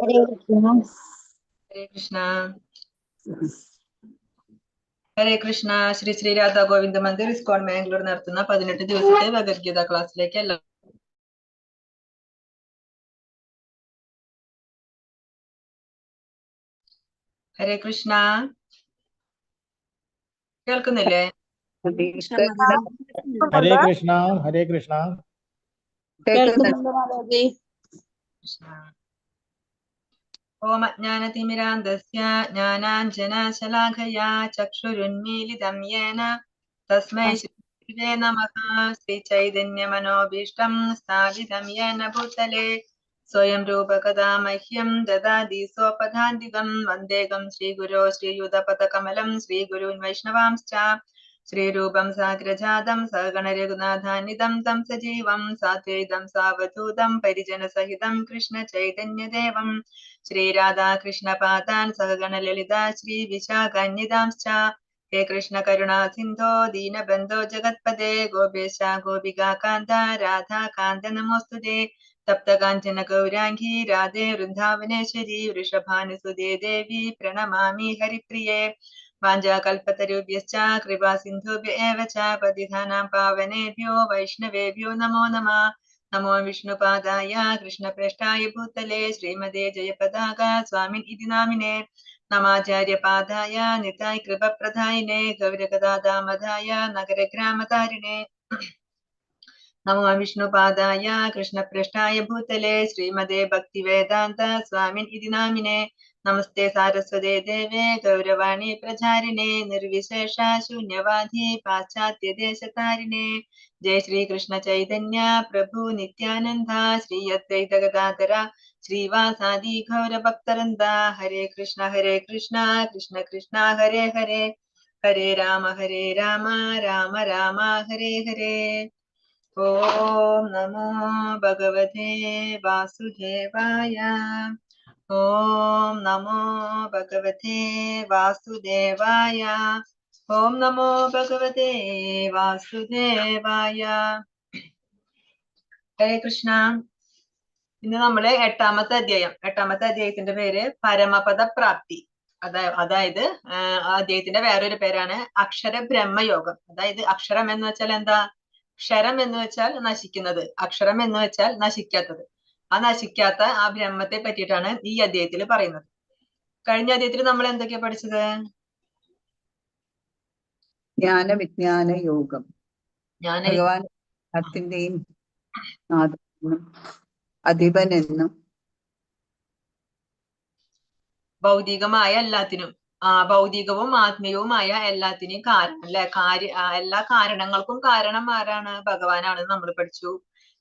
ഹരേ കൃഷ്ണ. ഹരേ കൃഷ്ണ. ഹരേ കൃഷ്ണ. ശ്രീ ശ്രീ രാധാ ഗോവിന്ദ മന്ദിർ ഇസ്കോൺ മാംഗ്ലൂർ നടത്തുന്ന 18 ദിവസത്തെ ഭഗവത്ഗീത ക്ലാസ്സിലേക്ക് എല്ലാം. ഹരേ കൃഷ്ണ. കേൾക്കുന്നില്ലേ? ഹരേ കൃഷ്ണ. ഹരേ കൃഷ്ണ. കേൾക്കുന്നുണ്ട് മാതാജി. ഓം അജ്ഞാനതിമിരാന്ധസ്യ ജ്ഞാനാഞ്ജനശലാഖയാ ചക്ഷുരുന്മീലിതം യേന തസ്മൈ ശ്രീ നമഃ. ശ്രീചൈതന്യമനോഭീഷ്ടം സ്ഥാപിതം യേന ഭൂതലേ സ്വയം രൂപകഥാ മഹ്യം ദദാതി സ്വപദാന്തികം. വന്ദേകം ശ്രീഗുരോ ശ്രീയുതപദകമലം ശ്രീഗുരുൻ വൈഷ്ണവാംശ്ച ശ്രീരൂപം സാഗ്രജാതം സഗണ രഘുനാഥാന്വിതം തം സജീവം സാദ്വൈതം സാവധൂതം പരിജനസഹിതം കൃഷ്ണ ചൈതന്യദേവം ശ്രീരാധാകൃഷ്ണപാദാൻ സഹഗണ ലളിത ശ്രീ വിശാഖാന്വിതാംശ്ച. ഹേ കൃഷ്ണ കരുണാ സിന്ധോ ദീനബന്ധോ ജഗത്പദേ ഗോപേശ ഗോപികാകാന്ത രാധാകാന്ത നമോസ്തുതേ. തപ്തകാഞ്ചന ഗൗരാംഗീ രാധേ വൃന്ദാവനേശ്വരി വൃഷഭാനുസുതേ ദേവി പ്രണമാമി ഹരിപ്രിയേ. വാഞ്ചാകൽപതരുഭ്യശ്ച കൃപാ സിന്ധുഭ്യ ഏവ ച പതിതാനാം പാവനേഭ്യോ വൈഷ്ണവേഭ്യോ നമോ നമഃ. നമോ വിഷ്ണുപാദായ കൃഷ്ണപ്രേഷ്ഠായ ഭൂതലേ ശ്രീമതേ ജയപതാക സ്വാമിൻ ഇതി നാമിനേ. നമാചാര്യപാദായ നിതായ് കൃപപ്രദായിനേ ഗൗരഗദാദാമദായ നഗരഗ്രാമതാരിണേ. നമോ വിഷ്ണുപാദായ കൃഷ്ണപ്രേഷ്ഠായ ഭൂതലേ ശ്രീമതേ ഭക്തിവേദാന്ത സ്വാമിൻ ഇതി നാമിനേ. നമസ്തേ സാരസ്വതേ ദേവേ ഗൗരവാണി പ്രചാരിണേ നിർവിശേഷ ശൂന്യവാദി പാശ്ചാത്യദേശതാരിണേ. ജയ ശ്രീകൃഷ്ണ ചൈതന്യ പ്രഭു നിത്യാനന്ദ ശ്രീ അദ്വൈത ഗദാധര ശ്രീവാസാദി ഗൗരഭക്തവൃന്ദ. ഹരേ കൃഷ്ണ കൃഷ്ണ കൃഷ്ണ ഹരേ ഹരേ ഹരേ രാമ രാമ രാമ ഹരേ ഹരേ. ഓം നമോ ഭഗവതേ വാസുദേവായ. ഓം നമോ ഭഗവതേ വാസുദേവായ. ഓം നമോ ഭഗവതേ വാസുദേവായ. ഹരേ കൃഷ്ണ. ഇന്ന് നമ്മള് എട്ടാമത്തെ അധ്യായത്തിന്റെ പേര് പരമപദ പ്രാപ്തി. അതായത് അധ്യായത്തിന്റെ വേറൊരു പേരാണ് അക്ഷര ബ്രഹ്മയോഗം. അതായത് അക്ഷരം എന്ന് വെച്ചാൽ എന്താ? ക്ഷരം എന്ന് വെച്ചാൽ നശിക്കുന്നത്, അക്ഷരം എന്ന് വെച്ചാൽ നശിക്കാത്തത്. ആ നശിക്കാത്ത ആ ബ്രഹ്മത്തെ പറ്റിയിട്ടാണ് ഈ അധ്യായത്തിൽ പറയുന്നത്. കഴിഞ്ഞ അധ്യായത്തിൽ നമ്മൾ എന്തൊക്കെയാ പഠിച്ചത്? ജ്ഞാന വിജ്ഞാന യോഗം. ഭഗവാൻ അത്തിന്റെയും അധിപനെന്നും ഭൗതികമായ എല്ലാത്തിനും ഭൗതികവും ആത്മീയവുമായ എല്ലാത്തിനും കാരണം അല്ലെ, എല്ലാ കാരണങ്ങൾക്കും കാരണം ആരാണ്? ഭഗവാനാണ് നമ്മൾ പഠിച്ചു.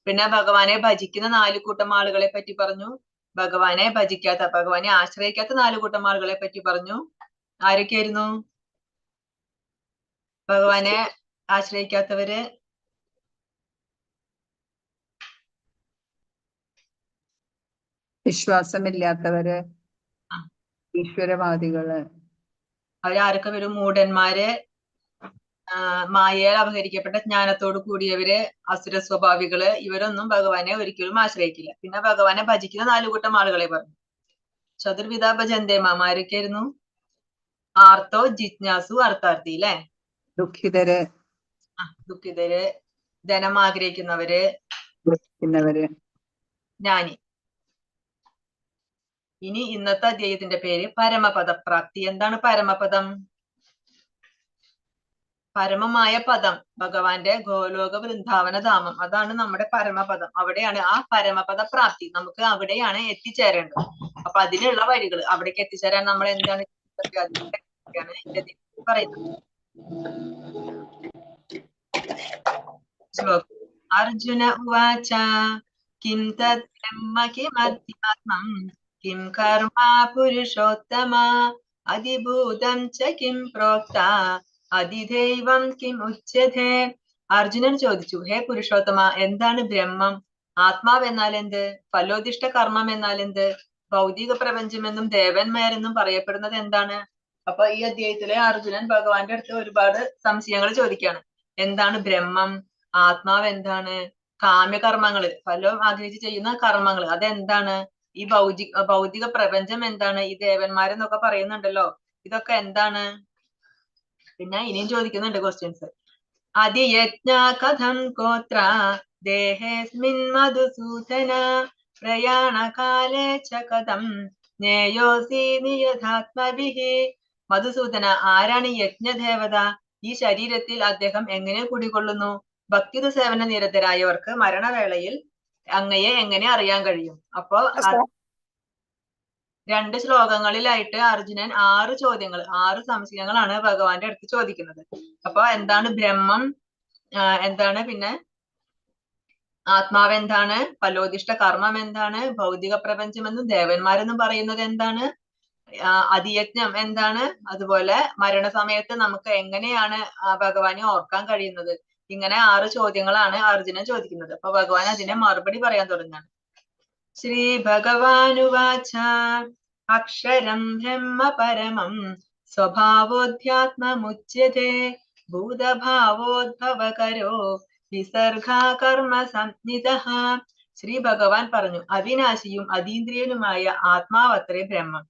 പിന്നെ ഭഗവാനെ ഭജിക്കുന്ന 4 കൂട്ടം ആളുകളെ പറ്റി പറഞ്ഞു. ഭഗവാനെ ആശ്രയിക്കാത്ത 4 കൂട്ടം ആളുകളെ പറ്റി പറഞ്ഞു. ആരൊക്കെയായിരുന്നു ഭഗവാനെ ആശ്രയിക്കാത്തവര്? വിശ്വാസമില്ലാത്തവര്, ഈശ്വരവാദികള്. അവരാരൊക്കെ വരും? മൂഢന്മാര്, മായയാൽ അപഹരിക്കപ്പെട്ട ജ്ഞാനത്തോട് കൂടിയവര്, അസുര സ്വഭാവികള്. ഇവരൊന്നും ഭഗവാനെ ഒരിക്കലും ആശ്രയിക്കില്ല. പിന്നെ ഭഗവാനെ ഭജിക്കുന്ന 4 കൂട്ടം ആളുകളെ പറഞ്ഞു. ചതുർവിധ ഭജന്തേമാം. ആരൊക്കെയായിരുന്നു? ആർത്തോ, ജിജ്ഞാസു, അർത്ഥാർത്ഥി അല്ലെ? ദുഃഖിതര്, ധനം ആഗ്രഹിക്കുന്നവര്, ജ്ഞാനി. ഇനി ഇന്നത്തെ അധ്യായത്തിന്റെ പേര് പരമപദപ്രാപ്തി. എന്താണ് പരമപദം? പരമമായ പദം, ഭഗവാന്റെ ഗോലോക വൃന്ദാവന ധാമം, അതാണ് നമ്മുടെ പരമപദം. അവിടെയാണ് ആ പരമപദ പ്രാപ്തി. നമുക്ക് അവിടെയാണ് എത്തിച്ചേരേണ്ടത്. അപ്പൊ അതിനുള്ള വഴികൾ, അവിടേക്ക് എത്തിച്ചേരാൻ നമ്മൾ എന്താണ് പറയുന്നത്? അർജുന ഉവാച കിം തത് ബ്രഹ്മ കിമധ്യാത്മം കിം കർമ്മ പുരുഷോത്തമ അതിഭൂതം ച കിം പ്രോക്ത അതിദൈവം കിം ഉച്യതേ. അർജുനൻ ചോദിച്ചു, ഹേ പുരുഷോത്തമ, എന്താണ് ബ്രഹ്മം? ആത്മാവ് എന്നാൽ എന്ത്? ഫലോദിഷ്ട കർമ്മം എന്നാൽ എന്ത്? ഭൗതിക പ്രപഞ്ചമെന്നും ദേവന്മാരെന്നും പറയപ്പെടുന്നത് എന്താണ്? അപ്പൊ ഈ അധ്യായത്തിലെ അർജുനൻ ഭഗവാന്റെ അടുത്ത് ഒരുപാട് സംശയങ്ങൾ ചോദിക്കുകയാണ്. എന്താണ് ബ്രഹ്മം? ആത്മാവ് എന്താണ്? കാമ്യകർമ്മങ്ങള്, ഫലം ആഗ്രഹിച്ച് ചെയ്യുന്ന കർമ്മങ്ങൾ, അതെന്താണ്? ഈ ഭൗതിക പ്രപഞ്ചം എന്താണ്? ഈ ദേവന്മാരെന്നൊക്കെ പറയുന്നുണ്ടല്ലോ, ഇതൊക്കെ എന്താണ്? പിന്നെ ഇനിയും ചോദിക്കുന്നുണ്ട് ക്വസ്റ്റ്യൻസ്. അതിയജ്ഞ കഥം ഗോത്ര ദേഹേസ്മിൻ മധുസൂദന പ്രയാണകാലേ ച കഥം ജ്ഞേയോസി നിയഥാത്മഭിഹി. മധുസൂദന, ആരാണ് ഈ യജ്ഞദേവത? ഈ ശരീരത്തിൽ അദ്ദേഹം എങ്ങനെ കുടികൊള്ളുന്നു? ഭക്തിത സേവന നിരതരായവർക്ക് മരണവേളയിൽ അങ്ങയെ എങ്ങനെ അറിയാൻ കഴിയും? അപ്പോ 2 ശ്ലോകങ്ങളിലായിട്ട് അർജുനൻ 6 ചോദ്യങ്ങൾ, 6 സംശയങ്ങളാണ് ഭഗവാന്റെ അടുത്ത് ചോദിക്കുന്നത്. അപ്പൊ എന്താണ് ബ്രഹ്മം, എന്താണ് പിന്നെ ആത്മാവ് എന്താണ്, ഫലോദിഷ്ട കർമ്മം എന്താണ്, ഭൗതിക പ്രപഞ്ചമെന്നും ദേവന്മാരെന്നും പറയുന്നത് എന്താണ്, അതിയജ്ഞം എന്താണ്, അതുപോലെ മരണസമയത്ത് നമുക്ക് എങ്ങനെയാണ് ഭഗവാനെ ഓർക്കാൻ കഴിയുന്നത്? ഇങ്ങനെ 6 ചോദ്യങ്ങളാണ് അർജുനൻ ചോദിക്കുന്നത്. അപ്പൊ ഭഗവാൻ അതിനെ മറുപടി പറയാൻ തുടങ്ങുകയാണ്. ശ്രീ ഭഗവാനുവാച അക്ഷരം ബ്രഹ്മ പരമം സ്വഭാവോധ്യാത്മമുച്യതേ ഭൂതഭാവോദ്ഭവകരോ വിസർഗാ കർമ്മ സംജ്ഞിതഃ. ശ്രീ ഭഗവാൻ പറഞ്ഞു, അവിനാശിയും അതീന്ദ്രിയനുമായ ആത്മാവത്രേ ബ്രഹ്മം.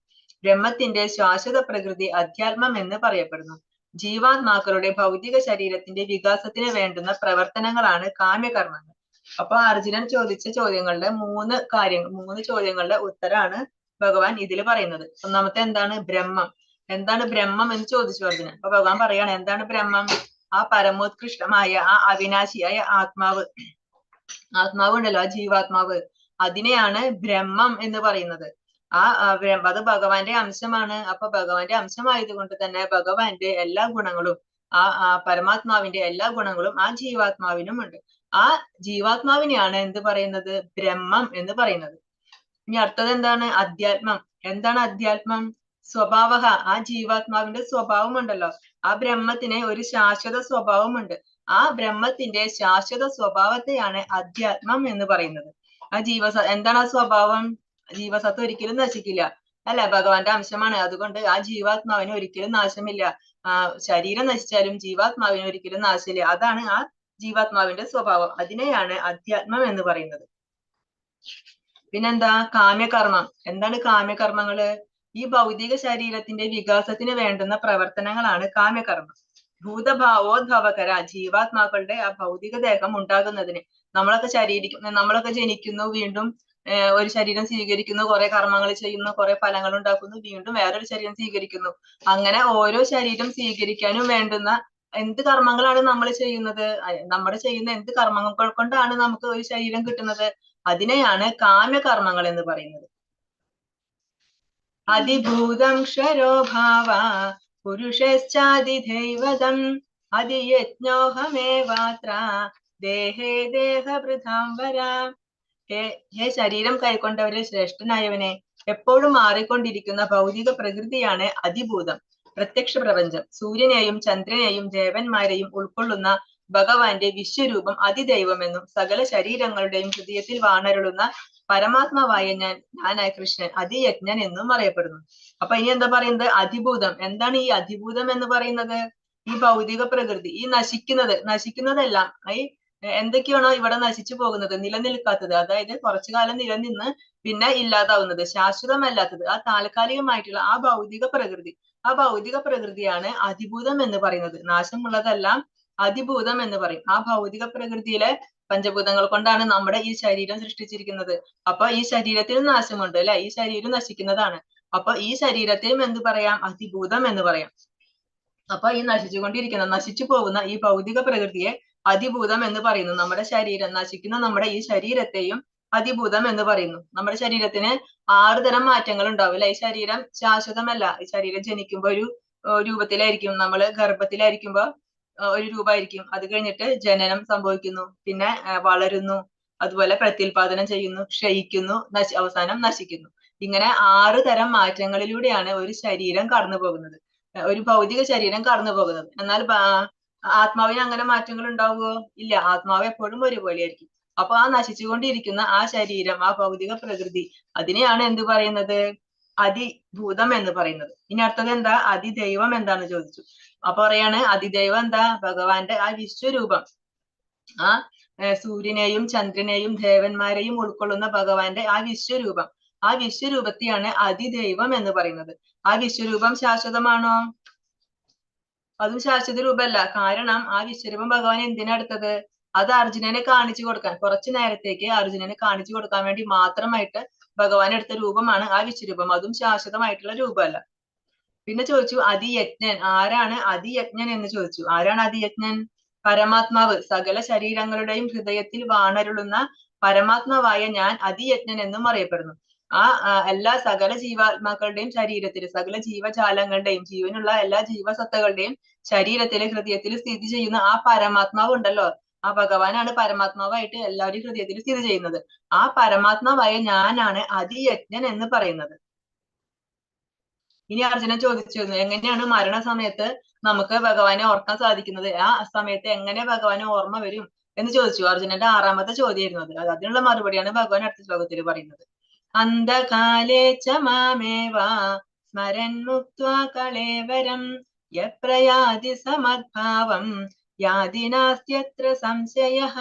ബ്രഹ്മത്തിന്റെ ശാശ്വത പ്രകൃതി അധ്യാത്മം എന്ന് പറയപ്പെടുന്നു. ജീവാത്മാക്കളുടെ ഭൗതിക ശരീരത്തിന്റെ വികാസത്തിന് വേണ്ടുന്ന പ്രവർത്തനങ്ങളാണ് കാമ്യകർമ്മങ്ങൾ. അപ്പൊ അർജുനൻ ചോദിച്ച ചോദ്യങ്ങളുടെ 3 ചോദ്യങ്ങളുടെ ഉത്തരാണ് ഭഗവാൻ ഇതിൽ പറയുന്നത്. ഒന്നാമത്തെ എന്താണ്? ബ്രഹ്മം. എന്താണ് ബ്രഹ്മം എന്ന് ചോദിച്ചു അർജുനൻ. അപ്പൊ ഭഗവാൻ പറയാണ്, എന്താണ് ബ്രഹ്മം? ആ പരമോത്കൃഷ്ടമായ ആ അവിനാശിയായ ആത്മാവ് ഉണ്ടല്ലോ, ആ ജീവാത്മാവ്, അതിനെയാണ് ബ്രഹ്മം എന്ന് പറയുന്നത്. അത് ഭഗവാന്റെ അംശമാണ്. അപ്പൊ ഭഗവാന്റെ അംശമായതുകൊണ്ട് തന്നെ ഭഗവാന്റെ എല്ലാ ഗുണങ്ങളും, ആ പരമാത്മാവിന്റെ എല്ലാ ഗുണങ്ങളും ആ ജീവാത്മാവിനും ഉണ്ട്. ആ ജീവാത്മാവിനെയാണ് എന്ത് പറയുന്നത്? ബ്രഹ്മം എന്ന് പറയുന്നത്. ഇനി അടുത്തത് എന്താണ്? അധ്യാത്മം. എന്താണ് അധ്യാത്മം? സ്വഭാവ, ആ ജീവാത്മാവിന്റെ സ്വഭാവം ഉണ്ടല്ലോ, ആ ബ്രഹ്മത്തിന് ഒരു ശാശ്വത സ്വഭാവമുണ്ട്. ആ ബ്രഹ്മത്തിന്റെ ശാശ്വത സ്വഭാവത്തെയാണ് അധ്യാത്മം എന്ന് പറയുന്നത്. ആ എന്താണ് ആ സ്വഭാവം? ജീവസത്വം ഒരിക്കലും നശിക്കില്ല, അല്ലെ? ഭഗവാന്റെ അംശമാണ്. അതുകൊണ്ട് ആ ജീവാത്മാവിന് ഒരിക്കലും നാശമില്ല. ശരീരം നശിച്ചാലും ജീവാത്മാവിന് ഒരിക്കലും നാശമില്ല. അതാണ് ആ ജീവാത്മാവിന്റെ സ്വഭാവം. അതിനെയാണ് അധ്യാത്മം എന്ന് പറയുന്നത്. പിന്നെന്താ? കാമ്യകർമ്മം. എന്താണ് കാമ്യകർമ്മങ്ങള്? ഈ ഭൗതിക ശരീരത്തിന്റെ വികാസത്തിന് വേണ്ടുന്ന പ്രവർത്തനങ്ങളാണ് കാമ്യകർമ്മം. ഭൂതഭാവോദ്ഭവകര, ജീവാത്മാക്കളുടെ ആ ഭൗതിക ദേഹം ഉണ്ടാകുന്നതിന് നമ്മളൊക്കെ ജനിക്കുന്നു, വീണ്ടും ഒരു ശരീരം സ്വീകരിക്കുന്നു, കുറെ കർമ്മങ്ങൾ ചെയ്യുന്നു, കുറെ ഫലങ്ങൾ ഉണ്ടാക്കുന്നു, വീണ്ടും വേറൊരു ശരീരം സ്വീകരിക്കുന്നു. അങ്ങനെ ഓരോ ശരീരം സ്വീകരിക്കാനും വേണ്ടുന്ന എന്ത് കർമ്മങ്ങളാണ് നമ്മൾ ചെയ്യുന്നത്? നമ്മുടെ ചെയ്യുന്ന എന്ത് കർമ്മങ്ങൾ കൊണ്ടാണ് നമുക്ക് ഒരു ശരീരം കിട്ടുന്നത്? അതിനെയാണ് കാമ്യകർമ്മങ്ങൾ എന്ന് പറയുന്നത്. അതിഭൂതം ക്ഷരോ ഭാവ പുരുഷശ്ചാതിദൈവതം അതിയജ്ഞോഹമേവാത്ര ദേഹേ ദേഹഭൃതാംബര. ഹേ ശരീരം കൈക്കൊണ്ടവരെ ശ്രേഷ്ഠനായവനെ, എപ്പോഴും മാറിക്കൊണ്ടിരിക്കുന്ന ഭൗതിക പ്രകൃതിയാണ് അതിഭൂതം, പ്രത്യക്ഷ പ്രപഞ്ചം. സൂര്യനെയും ചന്ദ്രനെയും ദേവന്മാരെയും ഉൾക്കൊള്ളുന്ന ഭഗവാന്റെ വിശ്വരൂപം അതിദൈവമെന്നും സകല ശരീരങ്ങളുടെയും ഹൃദയത്തിൽ വാണരുളുന്ന പരമാത്മാവായ ഞാനായ കൃഷ്ണൻ അതിയജ്ഞൻ എന്നും അറിയപ്പെടുന്നു. അപ്പൊ ഇനി എന്താ പറയുന്നത്? അതിഭൂതം. എന്താണ് ഈ അതിഭൂതം എന്ന് പറയുന്നത്? ഈ ഭൗതിക പ്രകൃതി, ഈ നശിക്കുന്നതെല്ലാം, ഈ എന്തൊക്കെയാണോ ഇവിടെ നശിച്ചു പോകുന്നത്, നിലനിൽക്കാത്തത്, അതായത് കുറച്ചു കാലം നിലനിന്ന് പിന്നെ ഇല്ലാതാവുന്നത്, ശാശ്വതമല്ലാത്തത്, ആ താൽക്കാലികമായിട്ടുള്ള ആ ഭൗതിക പ്രകൃതിയാണ് അതിഭൂതം എന്ന് പറയുന്നത്. നാശമുള്ളതെല്ലാം അതിഭൂതം എന്ന് പറയും. ആ ഭൗതിക പ്രകൃതിയിലെ പഞ്ചഭൂതങ്ങൾ കൊണ്ടാണ് നമ്മുടെ ഈ ശരീരം സൃഷ്ടിച്ചിരിക്കുന്നത്. അപ്പൊ ഈ ശരീരത്തിൽ നാശമുണ്ട്, അല്ലെ? ഈ ശരീരം നശിക്കുന്നതാണ്. അപ്പൊ ഈ ശരീരത്തെയും എന്ത് പറയാം? അതിഭൂതം എന്ന് പറയാം. അപ്പൊ ഈ നശിച്ചു പോകുന്ന ഈ ഭൗതിക പ്രകൃതിയെ അതിഭൂതം എന്ന് പറയുന്നു. നമ്മുടെ ശരീരം നശിക്കുന്ന നമ്മുടെ ഈ ശരീരത്തെയും അതിഭൂതം എന്ന് പറയുന്നു. നമ്മുടെ ശരീരത്തിന് 6 തരം മാറ്റങ്ങൾ ഉണ്ടാവും, അല്ലെ? ഈ ശരീരം ശാശ്വതമല്ല. ഈ ശരീരം ജനിക്കുമ്പോ ഒരു രൂപത്തിലായിരിക്കും, നമ്മള് ഗർഭത്തിലായിരിക്കുമ്പോ ഒരു രൂപമായിരിക്കും. അത് കഴിഞ്ഞിട്ട് ജനനം സംഭവിക്കുന്നു, പിന്നെ വളരുന്നു, അതുപോലെ പ്രത്യുൽപാദനം ചെയ്യുന്നു, ക്ഷയിക്കുന്നു, അവസാനം നശിക്കുന്നു. ഇങ്ങനെ 6 തരം മാറ്റങ്ങളിലൂടെയാണ് ഒരു ശരീരം കടന്നു പോകുന്നത്, ഒരു ഭൗതിക ശരീരം കടന്നു പോകുന്നത്. എന്നാൽ ആത്മാവിന് അങ്ങനെ മാറ്റങ്ങൾ ഉണ്ടാവുമോ? ഇല്ല. ആത്മാവ് എപ്പോഴും ഒരുപോലെ ആയിരിക്കും. അപ്പൊ ആ നശിച്ചുകൊണ്ടിരിക്കുന്ന ആ ശരീരം, ആ ഭൗതിക പ്രകൃതി, അതിനെയാണ് എന്ത് പറയുന്നത്? അതിഭൂതം എന്ന് പറയുന്നത്. ഇനി അടുത്തത് എന്താ? അതിദൈവം എന്താന്ന് ചോദിച്ചു. അപ്പൊ പറയാണ്, അതിദൈവം എന്താ? ഭഗവാന്റെ ആ വിശ്വരൂപം, ആ സൂര്യനെയും ചന്ദ്രനെയും ദേവന്മാരെയും ഉൾക്കൊള്ളുന്ന ഭഗവാന്റെ ആ വിശ്വരൂപം, ആ വിശ്വരൂപത്തെയാണ് അതിദൈവം എന്ന് പറയുന്നത്. ആ വിശ്വരൂപം ശാശ്വതമാണോ? അതും ശാശ്വത രൂപമല്ല. കാരണം ആ വിശ്വരൂപം ഭഗവാൻ എന്തിനാ എടുത്തത്? അത് അർജുനനെ കാണിച്ചു കൊടുക്കാൻ, കുറച്ചു നേരത്തേക്ക് അർജുനനെ കാണിച്ചു കൊടുക്കാൻ വേണ്ടി മാത്രമായിട്ട് ഭഗവാൻ എടുത്ത രൂപമാണ് ആ വിശ്വരൂപം. അതും ശാശ്വതമായിട്ടുള്ള രൂപമല്ല. പിന്നെ ചോദിച്ചു അതിയജ്ഞൻ. ആരാണ് അതിയജ്ഞൻ എന്ന് ചോദിച്ചു. ആരാണ് അതിയജ്ഞൻ? പരമാത്മാവ്. സകല ശരീരങ്ങളുടെയും ഹൃദയത്തിൽ വാണരുളുന്ന പരമാത്മാവായ ഞാൻ അതിയജ്ഞൻ എന്നും അറിയപ്പെടുന്നു. ആ എല്ലാ സകല ജീവാത്മാക്കളുടെയും ശരീരത്തിൽ, സകല ജീവജാലങ്ങളുടെയും, ജീവനുള്ള എല്ലാ ജീവസത്തകളുടെയും ശരീരത്തില് ഹൃദയത്തിൽ സ്ഥിതി ചെയ്യുന്ന ആ പരമാത്മാവ് ഉണ്ടല്ലോ, ആ ഭഗവാനാണ് പരമാത്മാവായിട്ട് എല്ലാവരുടെയും ഹൃദയത്തിൽ സ്ഥിതി ചെയ്യുന്നത്. ആ പരമാത്മാവായ ഞാനാണ് അതിയജ്ഞൻ എന്ന് പറയുന്നത്. ഇനി അർജുനൻ ചോദിച്ചിരുന്നു, എങ്ങനെയാണ് മരണസമയത്ത് നമുക്ക് ഭഗവാനെ ഓർക്കാൻ സാധിക്കുന്നത്? ആ സമയത്ത് എങ്ങനെ ഭഗവാനെ ഓർമ്മ വരും എന്ന് ചോദിച്ചു. അർജുനന്റെ 6ാമത്തെ ചോദ്യമായിരുന്നു അത്. അതിനുള്ള മറുപടിയാണ് ഭഗവാൻ അടുത്ത ശ്ലോകത്തിൽ പറയുന്നത്. അന്ധകാലേ ച മാമേവാ സ്മരൻ മുക്ത്വാ കളേവരം യപ്രയാതി സമദ്ഭാവം യാതി നാസ്ത്യത്ര സംശയഃ.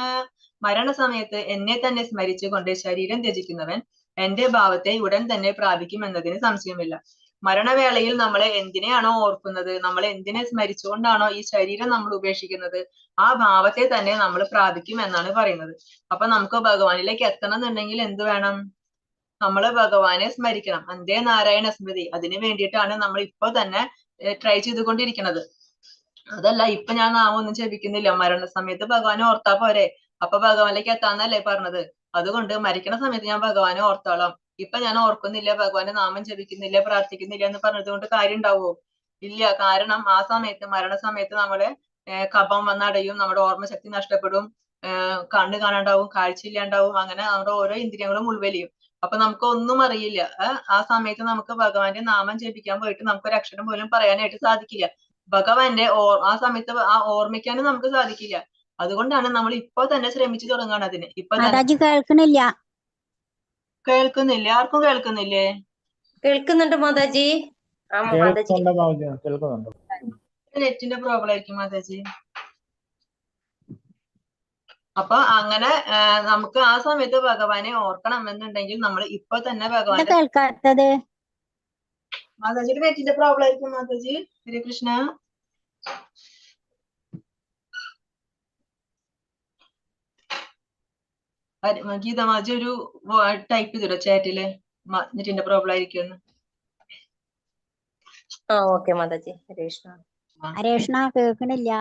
മരണസമയത്ത് എന്നെ തന്നെ സ്മരിച്ചുകൊണ്ട് ശരീരം ത്യജിക്കുന്നവൻ എന്റെ ഭാവത്തെ ഉടൻ തന്നെ പ്രാപിക്കും എന്നതിന് സംശയമില്ല. മരണവേളയിൽ നമ്മളെ എന്തിനെയാണോ ഓർക്കുന്നത്, നമ്മളെ എന്തിനെ സ്മരിച്ചുകൊണ്ടാണോ ഈ ശരീരം നമ്മൾ ഉപേക്ഷിക്കുന്നത്, ആ ഭാവത്തെ തന്നെ നമ്മൾ പ്രാപിക്കും എന്നാണ് പറയുന്നത്. അപ്പൊ നമുക്ക് ഭഗവാനിലേക്ക് എത്തണം എന്നുണ്ടെങ്കിൽ എന്ത് വേണം? നമ്മള് ഭഗവാനെ സ്മരിക്കണം. അന്തേ നാരായണ സ്മൃതി. അതിനു വേണ്ടിയിട്ടാണ് നമ്മൾ ഇപ്പൊ തന്നെ ട്രൈ ചെയ്തുകൊണ്ടിരിക്കുന്നത്. അതല്ല ഇപ്പൊ ഞാൻ നാമം ഒന്നും ജപിക്കുന്നില്ല, മരണസമയത്ത് ഭഗവാനെ ഓർത്താ പോരെ, അപ്പൊ ഭഗവാനിലേക്ക് എത്താന്നല്ലേ പറഞ്ഞത്. അതുകൊണ്ട് മരിക്കണ സമയത്ത് ഞാൻ ഭഗവാനെ ഓർത്തോളാം, ഇപ്പൊ ഞാൻ ഓർക്കുന്നില്ല, ഭഗവാന്റെ നാമം ജപിക്കുന്നില്ല, പ്രാർത്ഥിക്കുന്നില്ല എന്ന് പറഞ്ഞത് കൊണ്ട് കാര്യം ഉണ്ടാവോ? ഇല്ല. കാരണം ആ സമയത്ത്, മരണസമയത്ത് നമ്മള് കഫം വന്നടയും, നമ്മുടെ ഓർമ്മശക്തി നഷ്ടപ്പെടും, കണ്ണ് കാണാണ്ടാവും, കാഴ്ചയില്ലാണ്ടാവും, അങ്ങനെ നമ്മുടെ ഓരോ ഇന്ദ്രിയങ്ങളും ഉൾവലിയും. അപ്പൊ നമുക്ക് ഒന്നും അറിയില്ല. ആ സമയത്ത് നമുക്ക് ഭഗവാന്റെ നാമം ജപിക്കാൻ പോയിട്ട് നമുക്കൊരു അക്ഷരം പോലും പറയാനായിട്ട് സാധിക്കില്ല. ഭഗവാന്റെ ആ സമയത്ത് ഓർമ്മിക്കാനും നമുക്ക് സാധിക്കില്ല. അതുകൊണ്ടാണ് നമ്മൾ ഇപ്പൊ തന്നെ ശ്രമിച്ചു തുടങ്ങാണ് അതിന്. ഇപ്പൊ തന്നെ കേൾക്കണില്ല. കേൾക്കുന്നില്ലേ? ആർക്കും കേൾക്കുന്നില്ലേ? കേൾക്കുന്നുണ്ട് മാതാജി. കേൾക്കുന്നുണ്ട്. നെറ്റിന്റെ പ്രോബ്ലം ആയിരിക്കും മാതാജി. അപ്പൊ അങ്ങനെ നമുക്ക് ആ സമയത്ത് ഭഗവാനെ ഓർക്കണം എന്നുണ്ടെങ്കിൽ നമ്മൾ ഇപ്പൊ തന്നെ ഭഗവാനെ. കേൾക്കാത്തത് മാതാജിയുടെ നെറ്റിന്റെ പ്രോബ്ലം ആയിരിക്കും മാതാജി. ഹരേ കൃഷ്ണ. ഗീത മാജി ഒരു ടൈപ്പ് ചെയ്തിടോ ചാറ്റില്, നെറ്റിന്റെ പ്രോബ്ലം ആയിരിക്കും. ഓക്കെ മാതാജി. ഹരേ കൃഷ്ണ. കേൾക്കണില്ല.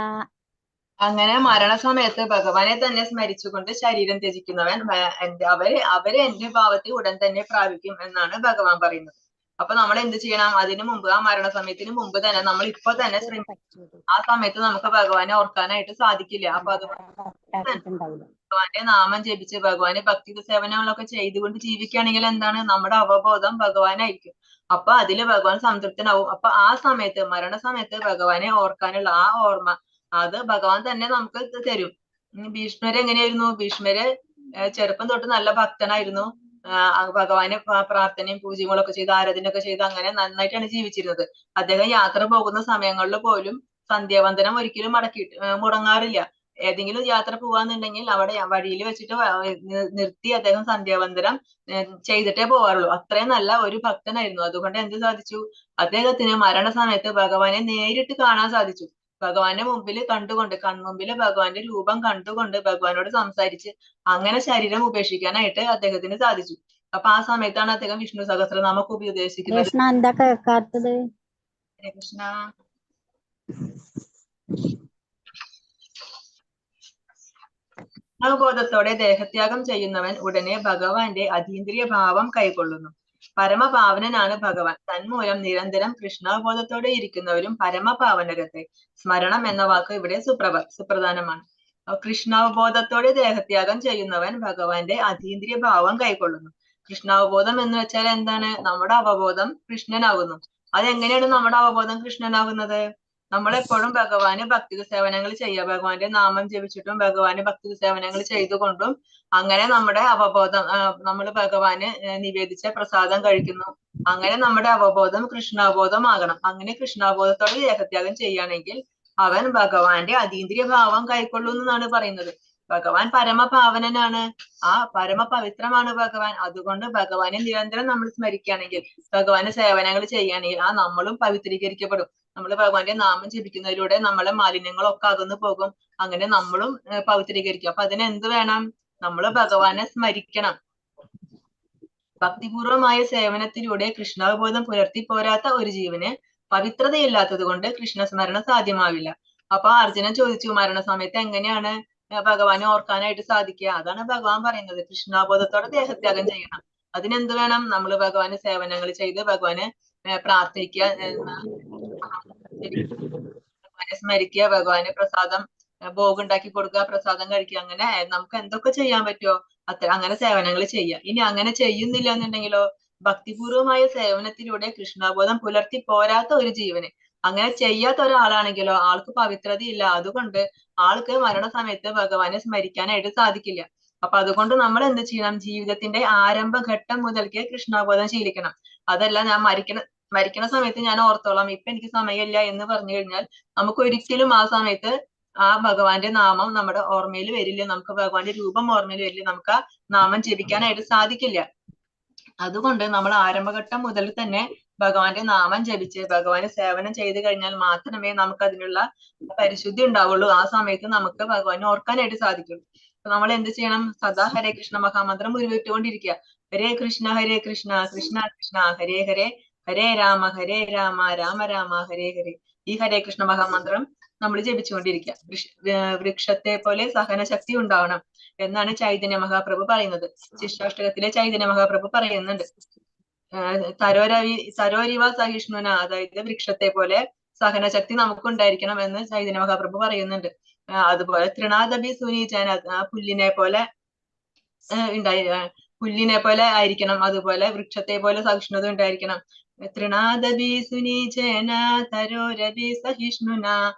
അങ്ങനെ മരണസമയത്ത് ഭഗവാനെ തന്നെ സ്മരിച്ചുകൊണ്ട് ശരീരം ത്യജിക്കുന്നവൻ അവര് എന്റെ ഭാവത്തെ ഉടൻ തന്നെ പ്രാപിക്കും എന്നാണ് ഭഗവാൻ പറയുന്നത്. അപ്പൊ നമ്മൾ എന്ത് ചെയ്യണം? അതിനു മുമ്പ്, ആ മരണസമയത്തിന് മുമ്പ് തന്നെ നമ്മൾ ഇപ്പൊ തന്നെ ശ്രമിക്കും. ആ സമയത്ത് നമുക്ക് ഭഗവാനെ ഓർക്കാനായിട്ട് സാധിക്കില്ല. അപ്പൊ അതുകൊണ്ട് ഭഗവാന്റെ നാമം ജപിച്ച് ഭഗവാനെ ഭക്തി സേവനങ്ങളൊക്കെ ചെയ്തുകൊണ്ട് ജീവിക്കുകയാണെങ്കിൽ എന്താണ്? നമ്മുടെ അവബോധം ഭഗവാനായിരിക്കും. അപ്പൊ അതില് ഭഗവാൻ സംതൃപ്തനാവും. അപ്പൊ ആ സമയത്ത്, മരണസമയത്ത് ഭഗവാനെ ഓർക്കാനുള്ള ആ ഓർമ്മ അത് ഭഗവാൻ തന്നെ നമുക്ക് തരും. ഭീഷ്മര് എങ്ങനെയായിരുന്നു? ഭീഷ്മര് ചെറുപ്പം തൊട്ട് നല്ല ഭക്തനായിരുന്നു. ഭഗവാനെ പ്രാർത്ഥനയും പൂജകളൊക്കെ ചെയ്ത്, ആരാധനയൊക്കെ ചെയ്ത് അങ്ങനെ നന്നായിട്ടാണ് ജീവിച്ചിരുന്നത്. അദ്ദേഹം യാത്ര പോകുന്ന സമയങ്ങളിൽ പോലും സന്ധ്യാവന്ദനം ഒരിക്കലും മുടങ്ങാറില്ല. ഏതെങ്കിലും യാത്ര പോവാന്നുണ്ടെങ്കിൽ അവിടെ വഴിയിൽ വെച്ചിട്ട് നിർത്തി അദ്ദേഹം സന്ധ്യാവന്ദനം ചെയ്തിട്ടേ പോവാറുള്ളൂ. അത്രയും നല്ല ഒരു ഭക്തനായിരുന്നു. അതുകൊണ്ട് എന്ത് സാധിച്ചു? അദ്ദേഹത്തിന് മരണസമയത്ത് ഭഗവാനെ നേരിട്ട് കാണാൻ സാധിച്ചു. ഭഗവാന്റെ മുമ്പിൽ കണ്ടുകൊണ്ട്, കൺമുമ്പില് ഭഗവാന്റെ രൂപം കണ്ടുകൊണ്ട് ഭഗവാനോട് സംസാരിച്ച് അങ്ങനെ ശരീരം ഉപേക്ഷിക്കാനായിട്ട് അദ്ദേഹത്തിന് സാധിച്ചു. അപ്പൊ ആ സമയത്താണ് അദ്ദേഹം വിഷ്ണു സഹസ്രനാമം ഉപദേശിക്കുന്നത്. എന്താ കേൾക്കാത്തത്? ഹരേ കൃഷ്ണ. അവബോധത്തോടെ ദേഹത്യാഗം ചെയ്യുന്നവൻ ഉടനെ ഭഗവാന്റെ അതീന്ദ്രിയ ഭാവം കൈക്കൊള്ളുന്നു. പരമപാവനനാണ് ഭഗവാൻ. തന്മൂലം നിരന്തരം കൃഷ്ണാവബോധത്തോടെ ഇരിക്കുന്നവരും പരമപാവനരത്തെ. സ്മരണം എന്ന വാക്ക് ഇവിടെ സുപ്രധാനമാണ്. കൃഷ്ണാവബോധത്തോടെ ദേഹത്യാഗം ചെയ്യുന്നവൻ ഭഗവാന്റെ അതീന്ദ്രിയ ഭാവം കൈക്കൊള്ളുന്നു. കൃഷ്ണാവബോധം എന്ന് വെച്ചാൽ എന്താണ്? നമ്മുടെ അവബോധം കൃഷ്ണനാകുന്നു. അതെങ്ങനെയാണ് നമ്മുടെ അവബോധം കൃഷ്ണനാകുന്നത്? നമ്മളെപ്പോഴും ഭഗവാന് ഭക്തി സേവനങ്ങൾ ചെയ്യുക, ഭഗവാന്റെ നാമം ജപിച്ചിട്ടും ഭഗവാന് ഭക്തി സേവനങ്ങൾ ചെയ്തുകൊണ്ടും അങ്ങനെ നമ്മുടെ അവബോധം, നമ്മൾ ഭഗവാന് നിവേദിച്ച പ്രസാദം കഴിക്കുന്നു. അങ്ങനെ നമ്മുടെ അവബോധം കൃഷ്ണാവബോധമാകണം. അങ്ങനെ കൃഷ്ണാവബോധത്തോടെ ദേഹത്യാഗം ചെയ്യുകയാണെങ്കിൽ അവൻ ഭഗവാന്റെ അതീന്ദ്രിയ ഭാവം കൈക്കൊള്ളുന്നു എന്നാണ് പറയുന്നത്. ഭഗവാൻ പരമപാവനനാണ്, ആ പരമപവിത്രമാണ് ഭഗവാൻ. അതുകൊണ്ട് ഭഗവാനെ നിരന്തരം നമ്മൾ സ്മരിക്കുകയാണെങ്കിൽ, ഭഗവാന്റെ സേവനങ്ങൾ ചെയ്യുകയാണെങ്കിൽ ആ നമ്മളും പവിത്രീകരിക്കപ്പെടും. നമ്മൾ ഭഗവാന്റെ നാമം ജപിക്കുന്നതിലൂടെ നമ്മളെ മാലിന്യങ്ങളൊക്കെ അകന്നു പോകും. അങ്ങനെ നമ്മളും പവിത്രീകരിക്കും. അപ്പൊ അതിന് എന്ത് വേണം? നമ്മൾ ഭഗവാനെ സ്മരിക്കണം. ഭക്തിപൂർവമായ സേവനത്തിലൂടെ കൃഷ്ണാവബോധം പുലർത്തി പോരാത്ത ഒരു ജീവന് പവിത്രതയില്ലാത്തത് കൊണ്ട് കൃഷ്ണസ്മരണ സാധ്യമാവില്ല. അപ്പൊ അർജുനൻ ചോദിച്ചു, മരണസമയത്ത് എങ്ങനെയാണ് ഭഗവാനെ ഓർക്കാനായിട്ട് സാധിക്കുക? അതാണ് ഭഗവാൻ പറയുന്നത്, കൃഷ്ണാബോധത്തോടെ ദേഹത്യാഗം ചെയ്യണം. അതിനെന്ത് വേണം? നമ്മൾ ഭഗവാന് സേവനങ്ങൾ ചെയ്ത് ഭഗവാനെ പ്രാർത്ഥിക്കുക, ഭഗവാനെ സ്മരിക്കുക, ഭഗവാന് പ്രസാദം ഭോഗ് ഉണ്ടാക്കി കൊടുക്കുക, പ്രസാദം കഴിക്കുക. അങ്ങനെ നമുക്ക് എന്തൊക്കെ ചെയ്യാൻ പറ്റുമോ അങ്ങനെ സേവനങ്ങൾ ചെയ്യുക. ഇനി അങ്ങനെ ചെയ്യുന്നില്ല എന്നുണ്ടെങ്കിലോ, ഭക്തിപൂർവമായ സേവനത്തിലൂടെ കൃഷ്ണബോധം പുലർത്തി പോരാത്ത ഒരു ജീവന്, അങ്ങനെ ചെയ്യാത്ത ഒരാളാണെങ്കിലോ ആൾക്ക് പവിത്രതയില്ല. അതുകൊണ്ട് ആൾക്ക് മരണസമയത്ത് ഭഗവാനെ സ്മരിക്കാനായിട്ട് സാധിക്കില്ല. അപ്പൊ അതുകൊണ്ട് നമ്മൾ എന്ത് ചെയ്യണം? ജീവിതത്തിന്റെ ആരംഭഘട്ടം മുതൽക്കേ കൃഷ്ണബോധം ശീലിക്കണം. അതല്ല ഞാൻ മരിക്കണ സമയത്ത് ഞാൻ ഓർത്തോളാം, ഇപ്പൊ എനിക്ക് സമയമില്ല എന്ന് പറഞ്ഞു കഴിഞ്ഞാൽ നമുക്ക് ഒരിക്കലും ആ സമയത്ത് ആ ഭഗവാന്റെ നാമം നമ്മുടെ ഓർമ്മയിൽ വരില്ല, നമുക്ക് ഭഗവാന്റെ രൂപം ഓർമ്മയിൽ വരില്ല, നമുക്ക് ആ നാമം ജപിക്കാനായിട്ട് സാധിക്കില്ല. അതുകൊണ്ട് നമ്മൾ ആരംഭഘട്ടം മുതൽ തന്നെ ഭഗവാന്റെ നാമം ജപിച്ച് ഭഗവാന് സേവനം ചെയ്ത് കഴിഞ്ഞാൽ മാത്രമേ നമുക്ക് അതിനുള്ള പരിശുദ്ധി ഉണ്ടാവുള്ളൂ. ആ സമയത്ത് നമുക്ക് ഭഗവാനെ ഓർക്കാനായിട്ട് സാധിക്കുള്ളൂ. അപ്പൊ നമ്മൾ എന്ത് ചെയ്യണം? സദാ ഹരേ കൃഷ്ണ മഹാമന്ത്രം ഉരുവിട്ടുകൊണ്ടിരിക്കുക. ഹരേ കൃഷ്ണ കൃഷ്ണ കൃഷ്ണ ഹരേ ഹരേ, ഹരേ രാമ രാമ രാമ ഹരേ ഹരേ. ഈ ഹരേ കൃഷ്ണ മഹാമന്ത്രം നമ്മൾ ജപിച്ചുകൊണ്ടിരിക്കുക. വൃക്ഷത്തെ പോലെ സഹനശക്തി ഉണ്ടാവണം എന്നാണ് ചൈതന്യ മഹാപ്രഭു പറയുന്നത്. ശിഷ്ടാഷ്ടകത്തിലെ ചൈതന്യ മഹാപ്രഭു പറയുന്നുണ്ട്, തരോരിവ സഹിഷ്ണുന, അതായത് വൃക്ഷത്തെ പോലെ സഹനശക്തി നമുക്കുണ്ടായിരിക്കണം എന്ന് ചൈതന്യ മഹാപ്രഭു പറയുന്നുണ്ട്. അതുപോലെ തൃണാദബി സുനീചന, പുല്ലിനെ പോലെ പുല്ലിനെ പോലെ ആയിരിക്കണം. അതുപോലെ വൃക്ഷത്തെ പോലെ സഹിഷ്ണുത ഉണ്ടായിരിക്കണം. തൃണാദബി സുനീചന തരോരബി സഹിഷ്ണുന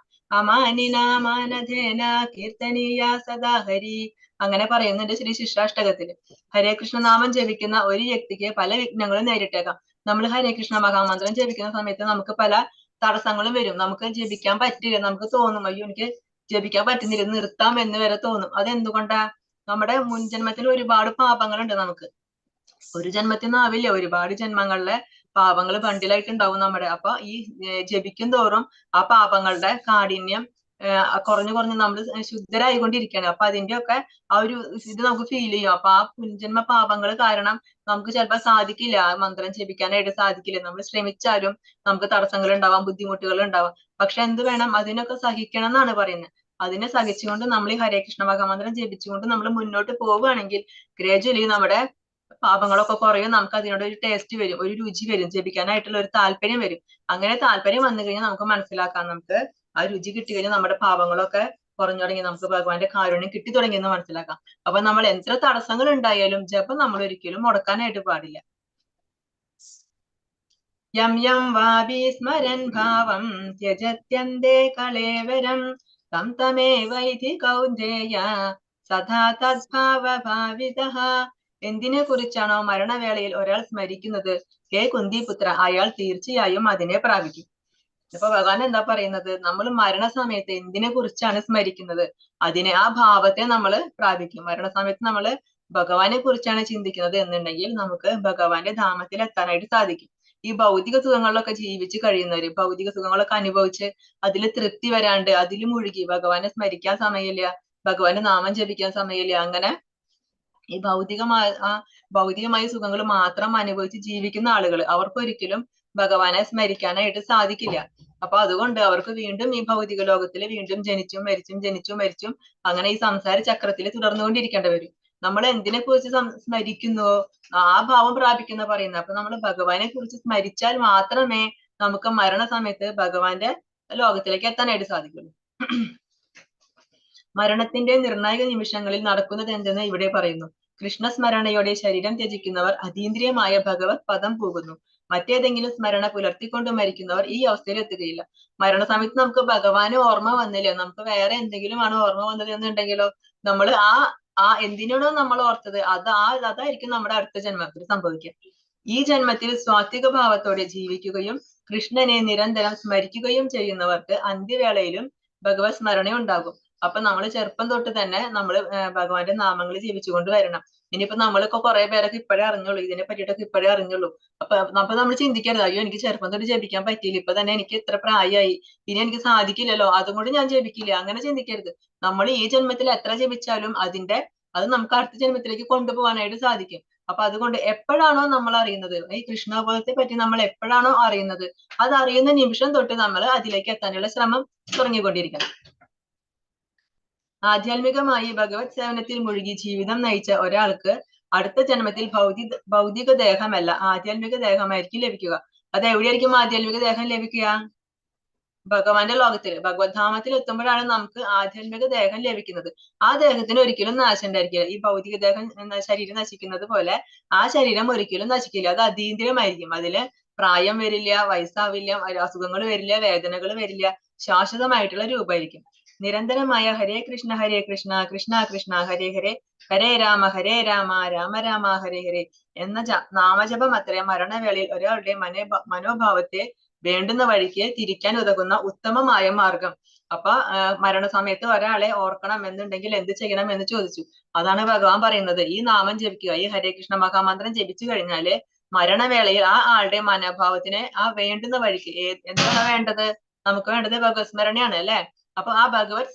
അമാനിന മാനധേന കീർത്തനീയ സദാ ഹരി. അങ്ങനെ പറയുന്നുണ്ട് ശ്രീ ശിഷ്ടാഷ്ടകത്തില്. ഹരേ കൃഷ്ണ നാമം ജപിക്കുന്ന ഒരു വ്യക്തിക്ക് പല വിഘ്നങ്ങളും നേരിട്ടേക്കാം. നമ്മൾ ഹരേ കൃഷ്ണ മഹാമന്ത്രം ജപിക്കുന്ന സമയത്ത് നമുക്ക് പല തടസ്സങ്ങളും വരും. നമുക്ക് ജപിക്കാൻ പറ്റില്ല, നമുക്ക് തോന്നും അയ്യോ എനിക്ക് ജപിക്കാൻ പറ്റുന്നില്ല, നിർത്താം എന്ന് വരെ തോന്നും. അതെന്തുകൊണ്ടാ? നമ്മുടെ മുൻ ജന്മത്തിൽ ഒരുപാട് പാപങ്ങളുണ്ട്. നമുക്ക് ഒരു ജന്മത്തിൽ ആവില്ല, ഒരുപാട് ജന്മങ്ങളിലെ പാപങ്ങൾ ബണ്ടിലായിട്ടുണ്ടാവും നമ്മുടെ. അപ്പൊ ഈ ജപിക്കും തോറും ആ പാപങ്ങളുടെ കാഠിന്യം കുറഞ്ഞു നമ്മൾ ശുദ്ധരായിക്കൊണ്ടിരിക്കുകയാണ്. അപ്പൊ അതിന്റെ ഒക്കെ ആ ഒരു ഇത് നമുക്ക് ഫീൽ ചെയ്യും. അപ്പൊ ആ പുൻജന്മ പാപങ്ങൾ കാരണം നമുക്ക് ചിലപ്പോൾ സാധിക്കില്ല, ആ മന്ത്രം ജപിക്കാനായിട്ട് സാധിക്കില്ല. നമ്മൾ ശ്രമിച്ചാലും നമുക്ക് തടസ്സങ്ങൾ ഉണ്ടാവാം, ബുദ്ധിമുട്ടുകൾ ഉണ്ടാവാം. പക്ഷെ എന്ത് വേണം? അതിനൊക്കെ സഹിക്കണം എന്നാണ് പറയുന്നത്. അതിനെ സഹിച്ചുകൊണ്ട് നമ്മൾ ഈ ഹരേ കൃഷ്ണ മഹാമന്ത്രം ജപിച്ചുകൊണ്ട് നമ്മൾ മുന്നോട്ട് പോവുകയാണെങ്കിൽ ഗ്രാജുവലി നമ്മുടെ പാപങ്ങളൊക്കെ കുറയും. നമുക്ക് അതിനോട് ഒരു ടേസ്റ്റ് വരും, ഒരു രുചി വരും, ജപിക്കാനായിട്ടുള്ള ഒരു താല്പര്യം വരും. അങ്ങനെ താല്പര്യം വന്നു കഴിഞ്ഞാൽ നമുക്ക് മനസ്സിലാക്കാം, നമുക്ക് ആ രുചി കിട്ടി കഴിഞ്ഞാൽ നമ്മുടെ പാപങ്ങളൊക്കെ കുറഞ്ഞു തുടങ്ങി, നമുക്ക് ഭഗവാന്റെ കാരുണ്യം കിട്ടി തുടങ്ങിയെന്ന് മനസ്സിലാക്കാം. അപ്പൊ നമ്മൾ എത്ര തടസ്സങ്ങൾ ഉണ്ടായാലും ജപം നമ്മൾ ഒരിക്കലും മുടക്കാനായിട്ട് പാടില്ല. യം യം വാപി സ്മരൻ ഭാവം ത്യജത്യന്തേ കളേവരം തം തമേവൈധി കൗന്ദേയ സദാ തദ്ഭാവ ഭാവിതഃ. എന്തിനെ കുറിച്ചാണോ മരണവേളയിൽ ഒരാൾ സ്മരിക്കുന്നത്, ഹേ കുന്തിപുത്ര, അയാൾ തീർച്ചയായും അതിനെ പ്രാപിക്കും. ഇപ്പൊ ഭഗവാൻ എന്താ പറയുന്നത്? നമ്മൾ മരണസമയത്ത് എന്തിനെ കുറിച്ചാണ് സ്മരിക്കുന്നത്, അതിനെ, ആ ഭാവത്തെ നമ്മൾ പ്രാപിക്കും. മരണസമയത്ത് നമ്മൾ ഭഗവാനെ കുറിച്ചാണ് ചിന്തിക്കുന്നത് എന്നുണ്ടെങ്കിൽ നമുക്ക് ഭഗവാന്റെ ധാമത്തിൽ എത്താനായിട്ട് സാധിക്കും. ഈ ഭൗതിക സുഖങ്ങളിലൊക്കെ ജീവിച്ച് കഴിയുന്നവര്, ഭൗതിക സുഖങ്ങളൊക്കെ അനുഭവിച്ച് അതിൽ തൃപ്തി വരാണ്ട് അതിൽ മുഴുകി ഭഗവാനെ സ്മരിക്കാൻ സമയമില്ല, ഭഗവാന്റെ നാമം ജപിക്കാൻ സമയമില്ല, അങ്ങനെ ഈ ഭൗതികമായ സുഖങ്ങൾ മാത്രം അനുഭവിച്ച് ജീവിക്കുന്ന ആളുകൾ, അവർക്കൊരിക്കലും ഭഗവാനെ സ്മരിക്കാനായിട്ട് സാധിക്കില്ല. അപ്പൊ അതുകൊണ്ട് അവർക്ക് വീണ്ടും ഈ ഭൗതിക ലോകത്തിൽ വീണ്ടും ജനിച്ചും മരിച്ചും അങ്ങനെ ഈ സംസാര ചക്രത്തിൽ തുടർന്നുകൊണ്ടിരിക്കേണ്ടി വരും. നമ്മൾ എന്തിനെ കുറിച്ച് സ്മരിക്കുന്നുവോ ആ ഭാവം പ്രാപിക്കുന്ന പറയുന്നത്. അപ്പൊ നമ്മൾ ഭഗവാനെ കുറിച്ച് സ്മരിച്ചാൽ മാത്രമേ നമുക്ക് മരണസമയത്ത് ഭഗവാന്റെ ലോകത്തിലേക്ക് എത്താനായിട്ട് സാധിക്കുള്ളൂ. മരണത്തിന്റെ നിർണായക നിമിഷങ്ങളിൽ നടക്കുന്നത് എന്തെന്ന് ഇവിടെ പറയുന്നു. കൃഷ്ണസ്മരണയോടെ ശരീരം ത്യജിക്കുന്നവർ അതീന്ദ്രിയമായ ഭഗവത് പദം പോകുന്നു. മറ്റേതെങ്കിലും സ്മരണ പുലർത്തിക്കൊണ്ട് മരിക്കുന്നവർ ഈ അവസ്ഥയിൽ എത്തുകയില്ല. മരണസമയത്ത് നമുക്ക് ഭഗവാന് ഓർമ്മ വന്നില്ല, നമുക്ക് വേറെ എന്തെങ്കിലും ആണ് ഓർമ്മ വന്നത് എന്നുണ്ടെങ്കിലോ നമ്മൾ ആ എന്തിനാണോ നമ്മൾ ഓർത്തത് അതായിരിക്കും നമ്മുടെ അടുത്ത ജന്മത്തിൽ സംഭവിക്കുക. ഈ ജന്മത്തിൽ സ്വാത്വിക ഭാവത്തോടെ ജീവിക്കുകയും കൃഷ്ണനെ നിരന്തരം സ്മരിക്കുകയും ചെയ്യുന്നവർക്ക് അന്ത്യവേളയിലും ഭഗവത് സ്മരണ ഉണ്ടാകും. അപ്പൊ നമ്മൾ ചെറുപ്പം തൊട്ട് തന്നെ നമ്മൾ ഭഗവാന്റെ നാമങ്ങൾ ജപിച്ചുകൊണ്ട് വരണം. ഇനിയിപ്പോ നമ്മളിപ്പോ കുറെ പേരൊക്കെ ഇപ്പോഴേ അറിഞ്ഞുള്ളൂ, ഇതിനെ പറ്റിയിട്ടൊക്കെ ഇപ്പോഴേ അറിഞ്ഞുള്ളൂ. അപ്പൊ നമ്മൾ ചിന്തിക്കരുത്, അയ്യോ എനിക്ക് ചെറുപ്പം തൊട്ട് ജപിക്കാൻ പറ്റിയില്ല, ഇപ്പൊ തന്നെ എനിക്ക് ഇത്ര പ്രായമായി, ഇനി എനിക്ക് സാധിക്കില്ലല്ലോ, അതുകൊണ്ട് ഞാൻ ജപിക്കില്ല, അങ്ങനെ ചിന്തിക്കരുത്. നമ്മൾ ഈ ജന്മത്തിൽ എത്ര ജപിച്ചാലും അത് നമുക്ക് അടുത്ത ജന്മത്തിലേക്ക് കൊണ്ടുപോകാനായിട്ട് സാധിക്കും. അപ്പൊ അതുകൊണ്ട് എപ്പോഴാണോ നമ്മൾ അറിയുന്നത്, ഈ കൃഷ്ണോപദേശത്തെ പറ്റി നമ്മൾ എപ്പോഴാണോ അറിയുന്നത്, അത് അറിയുന്ന നിമിഷം തൊട്ട് നമ്മൾ അതിലേക്ക് എത്താനുള്ള ശ്രമം തുടങ്ങിക്കൊണ്ടിരിക്കണം. ആധ്യാത്മികമായി ഭഗവത് സേവനത്തിൽ മുഴുകി ജീവിതം നയിച്ച ഒരാൾക്ക് അടുത്ത ജന്മത്തിൽ ഭൗതിക ദേഹമല്ല ആധ്യാത്മിക ദേഹമായിരിക്കും ലഭിക്കുക. അത് എവിടെയായിരിക്കും ആധ്യാത്മിക ദേഹം ലഭിക്കുക? ഭഗവാന്റെ ലോകത്തിൽ ഭഗവത് ധാമത്തിൽ എത്തുമ്പോഴാണ് നമുക്ക് ആധ്യാത്മിക ദേഹം ലഭിക്കുന്നത്. ആ ദേഹത്തിന് ഒരിക്കലും നാശം ഉണ്ടായിരിക്കില്ല. ഈ ഭൗതിക ദേഹം ശരീരം നശിക്കുന്നത് പോലെ ആ ശരീരം ഒരിക്കലും നശിക്കില്ല. അത് അതീന്ദ്രിയമായിരിക്കും. അതില് പ്രായം വരില്ല, വയസ്സാവില്ല, അസുഖങ്ങൾ വരില്ല, വേദനകൾ വരില്ല. ശാശ്വതമായിട്ടുള്ള രൂപമായിരിക്കും. നിരന്തരമായ ഹരേ കൃഷ്ണ കൃഷ്ണ കൃഷ്ണ ഹരേ ഹരേ, ഹരേ രാമ രാമ രാമ ഹരേ ഹരേ എന്ന നാമജപം അത്രേ മരണവേളയിൽ ഒരാളുടെ മനോഭാവത്തെ വേണ്ടുന്ന വഴിക്ക് തിരിക്കാൻ ഉതകുന്ന ഉത്തമമായ മാർഗം. അപ്പൊ മരണസമയത്ത് ഒരാളെ ഓർക്കണം എന്നുണ്ടെങ്കിൽ എന്ത് ചെയ്യണം എന്ന് ചോദിച്ചു. അതാണ് ഭഗവാൻ പറയുന്നത്, ഈ നാമം ജപിക്കുക, ഈ ഹരേ കൃഷ്ണ മഹാമന്ത്രം ജപിച്ചു കഴിഞ്ഞാല് മരണവേളയിൽ ആ ആളുടെ മനോഭാവത്തിനെ ആ വേണ്ടുന്ന വഴിക്ക് എന്താണ് വേണ്ടത്? നമുക്ക് വേണ്ടത് ഭഗവത് സ്മരണയാണ് അല്ലെ? അപ്പൊ ആ ഭഗവത്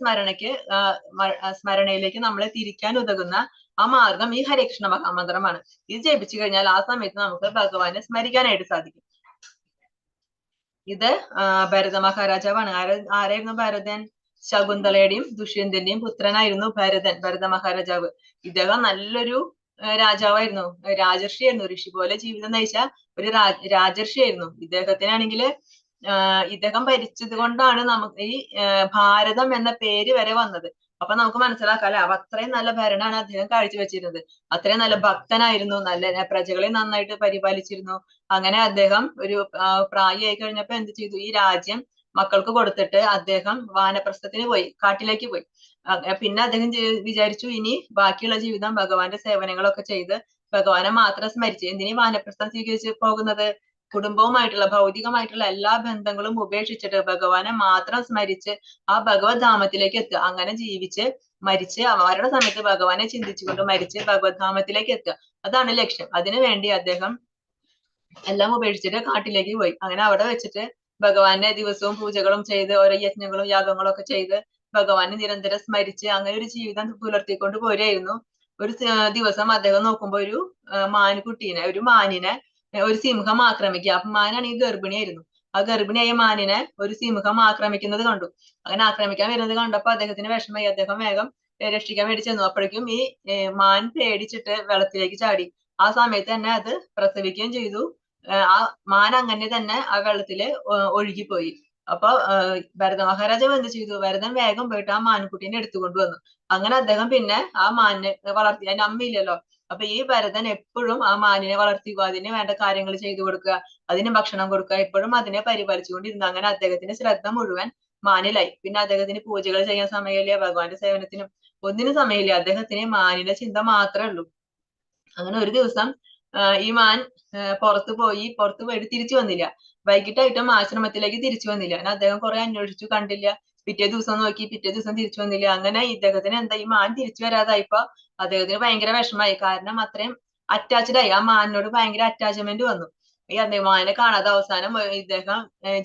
സ്മരണയിലേക്ക് നമ്മളെ തിരിക്കാൻ ഉതകുന്ന ആ മാർഗം ഈ ഹരേ കൃഷ്ണ മഹാമന്ത്രമാണ്. ഇത് ജപിച്ചു കഴിഞ്ഞാൽ ആ സമയത്ത് നമുക്ക് ഭഗവാനെ സ്മരിക്കാനായിട്ട് സാധിക്കും. ഇത് ഭരത മഹാരാജാവാണ്. ആരായിരുന്നു ഭരതൻ? ശകുന്തളയുടെയും ദുഷ്യന്തന്റെയും പുത്രനായിരുന്നു ഭരത മഹാരാജാവ്. ഇദ്ദേഹം നല്ലൊരു രാജാവായിരുന്നു, രാജർഷിയായിരുന്നു. ഋഷി പോലെ ജീവിതം നയിച്ച ഒരു രാജർഷിയായിരുന്നു. ഇദ്ദേഹത്തിനാണെങ്കിൽ ഇദ്ദേഹം ഭരിച്ചത് കൊണ്ടാണ് നമുക്ക് ഈ ഭാരതം എന്ന പേര് വരെ വന്നത്. അപ്പൊ നമുക്ക് മനസ്സിലാക്കാം അല്ലെ, അപ്പൊ അത്രയും നല്ല ഭരണമാണ് അദ്ദേഹം കാഴ്ചവെച്ചിരുന്നത്. അത്രയും നല്ല ഭക്തനായിരുന്നു, നല്ല പ്രജകളെ നന്നായിട്ട് പരിപാലിച്ചിരുന്നു. അങ്ങനെ അദ്ദേഹം ഒരു പ്രായമായി കഴിഞ്ഞപ്പോ എന്ത് ചെയ്തു? ഈ രാജ്യം മക്കൾക്ക് കൊടുത്തിട്ട് അദ്ദേഹം വാനപ്രസ്ഥത്തിന് പോയി, കാട്ടിലേക്ക് പോയി. പിന്നെ അദ്ദേഹം വിചാരിച്ചു ഇനി ബാക്കിയുള്ള ജീവിതം ഭഗവാന്റെ സേവനങ്ങളൊക്കെ ചെയ്ത് ഭഗവാനെ മാത്രം സ്മരിച്ച്, എന്തിനീ വാനപ്രസ്ഥം സ്വീകരിച്ച് പോകുന്നത്? കുടുംബവുമായിട്ടുള്ള ഭൗതികമായിട്ടുള്ള എല്ലാ ബന്ധങ്ങളും ഉപേക്ഷിച്ചിട്ട് ഭഗവാനെ മാത്രം സ്മരിച്ച് ആ ഭഗവത് ധാമത്തിലേക്ക് എത്തുക. അങ്ങനെ ജീവിച്ച് മരിച്ച് മരണ സമയത്ത് ഭഗവാനെ ചിന്തിച്ചുകൊണ്ട് മരിച്ച് ഭഗവത് ധാമത്തിലേക്ക് എത്തുക, അതാണ് ലക്ഷ്യം. അതിനു വേണ്ടി അദ്ദേഹം എല്ലാം ഉപേക്ഷിച്ചിട്ട് കാട്ടിലേക്ക് പോയി. അങ്ങനെ അവിടെ വെച്ചിട്ട് ഭഗവാനെ ദിവസവും പൂജകളും ചെയ്ത് ഓരോ യജ്ഞങ്ങളും യാഗങ്ങളും ഒക്കെ ചെയ്ത് ഭഗവാനെ നിരന്തരം സ്മരിച്ച് അങ്ങനെ ഒരു ജീവിതം പുലർത്തിക്കൊണ്ട് പോരായിരുന്നു. ഒരു ദിവസം അദ്ദേഹം നോക്കുമ്പോ ഒരു മാനിനെ ഒരു സിംഹം ആക്രമിക്കുക. അപ്പൊ മാനാണെങ്കിൽ ഗർഭിണിയായിരുന്നു. ആ ഗർഭിണിയായ മാനിനെ ഒരു സിംഹം ആക്രമിക്കുന്നത് കണ്ടു. അങ്ങനെ ആക്രമിക്കാൻ വരുന്നത് കണ്ടപ്പോ അദ്ദേഹത്തിന് വിഷമമായി. അദ്ദേഹം വേഗം രക്ഷിക്കാൻ വേണ്ടി ചെന്നു. അപ്പോഴേക്കും ഈ മാൻ പേടിച്ചിട്ട് വെള്ളത്തിലേക്ക് ചാടി. ആ സമയത്ത് തന്നെ അത് പ്രസവിക്കുകയും ചെയ്തു. ആ മാൻ അങ്ങനെ തന്നെ ആ വെള്ളത്തില് ഒഴുകിപ്പോയി. അപ്പൊ ഭരത മഹാരാജാവ് എന്ത് ചെയ്തു? ഭരതൻ വേഗം പോയിട്ട് ആ മാൻകുട്ടീനെ എടുത്തുകൊണ്ട് വന്നു. അങ്ങനെ അദ്ദേഹം പിന്നെ ആ മാനിനെ വളർത്തി. അതിന്റെ അമ്മയില്ലല്ലോ. അപ്പൊ ഈ ഭരതൻ എപ്പോഴും ആ മാനിനെ വളർത്തിക്കുക, അതിന് വേണ്ട കാര്യങ്ങൾ ചെയ്തു കൊടുക്കുക, അതിന് ഭക്ഷണം കൊടുക്കുക, എപ്പോഴും അതിനെ പരിപാലിച്ചുകൊണ്ടിരുന്നു. അങ്ങനെ അദ്ദേഹത്തിന്റെ ശ്രദ്ധ മുഴുവൻ മാനിലായി. പിന്നെ അദ്ദേഹത്തിന് പൂജകൾ ചെയ്യാൻ സമയമില്ല, ഭഗവാന്റെ സേവനത്തിനും ഒന്നിനും സമയമില്ല. അദ്ദേഹത്തിന് മാനിന്റെ ചിന്ത മാത്രമേ ഉള്ളൂ. അങ്ങനെ ഒരു ദിവസം ഈ മാൻ പുറത്തു പോയിട്ട് തിരിച്ചു വന്നില്ല. വൈകിട്ടായിട്ടും ആശ്രമത്തിലേക്ക് തിരിച്ചു വന്നില്ല. അങ്ങനെ അദ്ദേഹം കുറെ അന്വേഷിച്ചു, കണ്ടില്ല. പിറ്റേ ദിവസം നോക്കി, പിറ്റേ ദിവസം തിരിച്ചു വന്നില്ല. അങ്ങനെ ഇദ്ദേഹത്തിന് എന്താ, ഈ മാൻ തിരിച്ചു വരാതായപ്പോ അദ്ദേഹത്തിന് ഭയങ്കര വിഷമായി. കാരണം അത്രയും അറ്റാച്ച്ഡ് ആയി, ആ മാനിനോട് ഭയങ്കര അറ്റാച്ച്മെന്റ് വന്നു. ഈ മാനിനെ കാണാതെ അവസാനം ഇദ്ദേഹം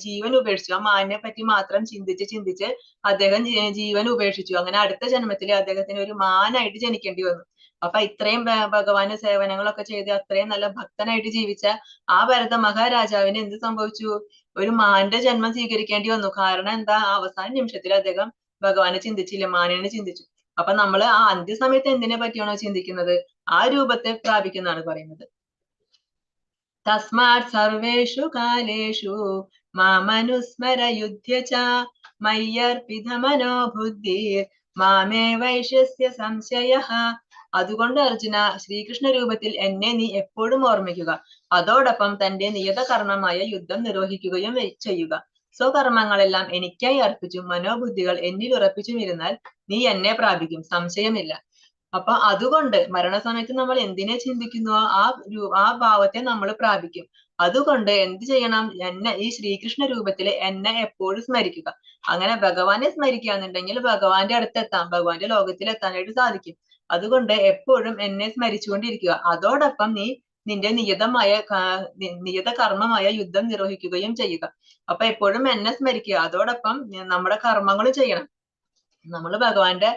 ജീവൻ ഉപേക്ഷിച്ചു. ആ മാനിനെ പറ്റി മാത്രം ചിന്തിച്ച് അദ്ദേഹം ജീവൻ ഉപേക്ഷിച്ചു. അങ്ങനെ അടുത്ത ജന്മത്തിൽ അദ്ദേഹത്തിന് ഒരു മാനായിട്ട് ജനിക്കേണ്ടി വന്നു. അപ്പൊ ഇത്രയും ഭഗവാന്റെ സേവനങ്ങളൊക്കെ ചെയ്ത് അത്രയും നല്ല ഭക്തനായിട്ട് ജീവിച്ച ആ ഭരത മഹാരാജാവിന് എന്ത് സംഭവിച്ചു? ഒരു മാന്റെ ജന്മം സ്വീകരിക്കേണ്ടി വന്നു. കാരണം എന്താ? ആ അവസാന നിമിഷത്തിൽ അദ്ദേഹം ഭഗവാനെ ചിന്തിച്ചില്ല, മാനിനെ ചിന്തിച്ചു. അപ്പൊ നമ്മൾ ആ അന്ത്യസമയത്ത് എന്തിനെ പറ്റിയാണോ ചിന്തിക്കുന്നത്, ആ രൂപത്തെ പ്രാപിക്കുന്നതാണ് പറയുന്നത്. തസ്മാത് സർവേഷു കാലേഷു മാമനുസ്മര യുധ്യ ച മയ്യർപിത മനോബുദ്ധിർ മാമേ വൈശ്യസ്യ സംശയഃ. അതുകൊണ്ട് അർജുന, ശ്രീകൃഷ്ണ രൂപത്തിൽ എന്നെ നീ എപ്പോഴും ഓർമ്മിക്കുക. അതോടൊപ്പം തന്റെ നിയത കർമ്മമായ യുദ്ധം നിർവഹിക്കുകയും ചെയ്യുക. സ്വകർമ്മങ്ങളെല്ലാം എനിക്കായി അർപ്പിച്ചും മനോബുദ്ധികൾ എന്നിൽ ഉറപ്പിച്ചും ഇരുന്നാൽ നീ എന്നെ പ്രാപിക്കും, സംശയമില്ല. അപ്പൊ അതുകൊണ്ട് മരണസമയത്ത് നമ്മൾ എന്തിനെ ചിന്തിക്കുന്നുവോ ആ ഭാവത്തെ നമ്മൾ പ്രാപിക്കും. അതുകൊണ്ട് എന്ത് ചെയ്യണം? എന്നെ ഈ ശ്രീകൃഷ്ണ രൂപത്തില് എന്നെ എപ്പോഴും സ്മരിക്കുക. അങ്ങനെ ഭഗവാനെ സ്മരിക്കുക എന്നുണ്ടെങ്കിൽ ഭഗവാന്റെ അടുത്തെത്താം, ഭഗവാന്റെ ലോകത്തിൽ എത്താനായിട്ട് സാധിക്കും. അതുകൊണ്ട് എപ്പോഴും എന്നെ സ്മരിച്ചുകൊണ്ടിരിക്കുക. അതോടൊപ്പം നീ നിന്റെ നിയത കർമ്മമായ യുദ്ധം നിർവഹിക്കുകയും ചെയ്യുക. അപ്പൊ എപ്പോഴും എന്നെ സ്മരിക്കുക, അതോടൊപ്പം നമ്മുടെ കർമ്മങ്ങൾ ചെയ്യണം. നമ്മൾ ഭഗവാന്റെ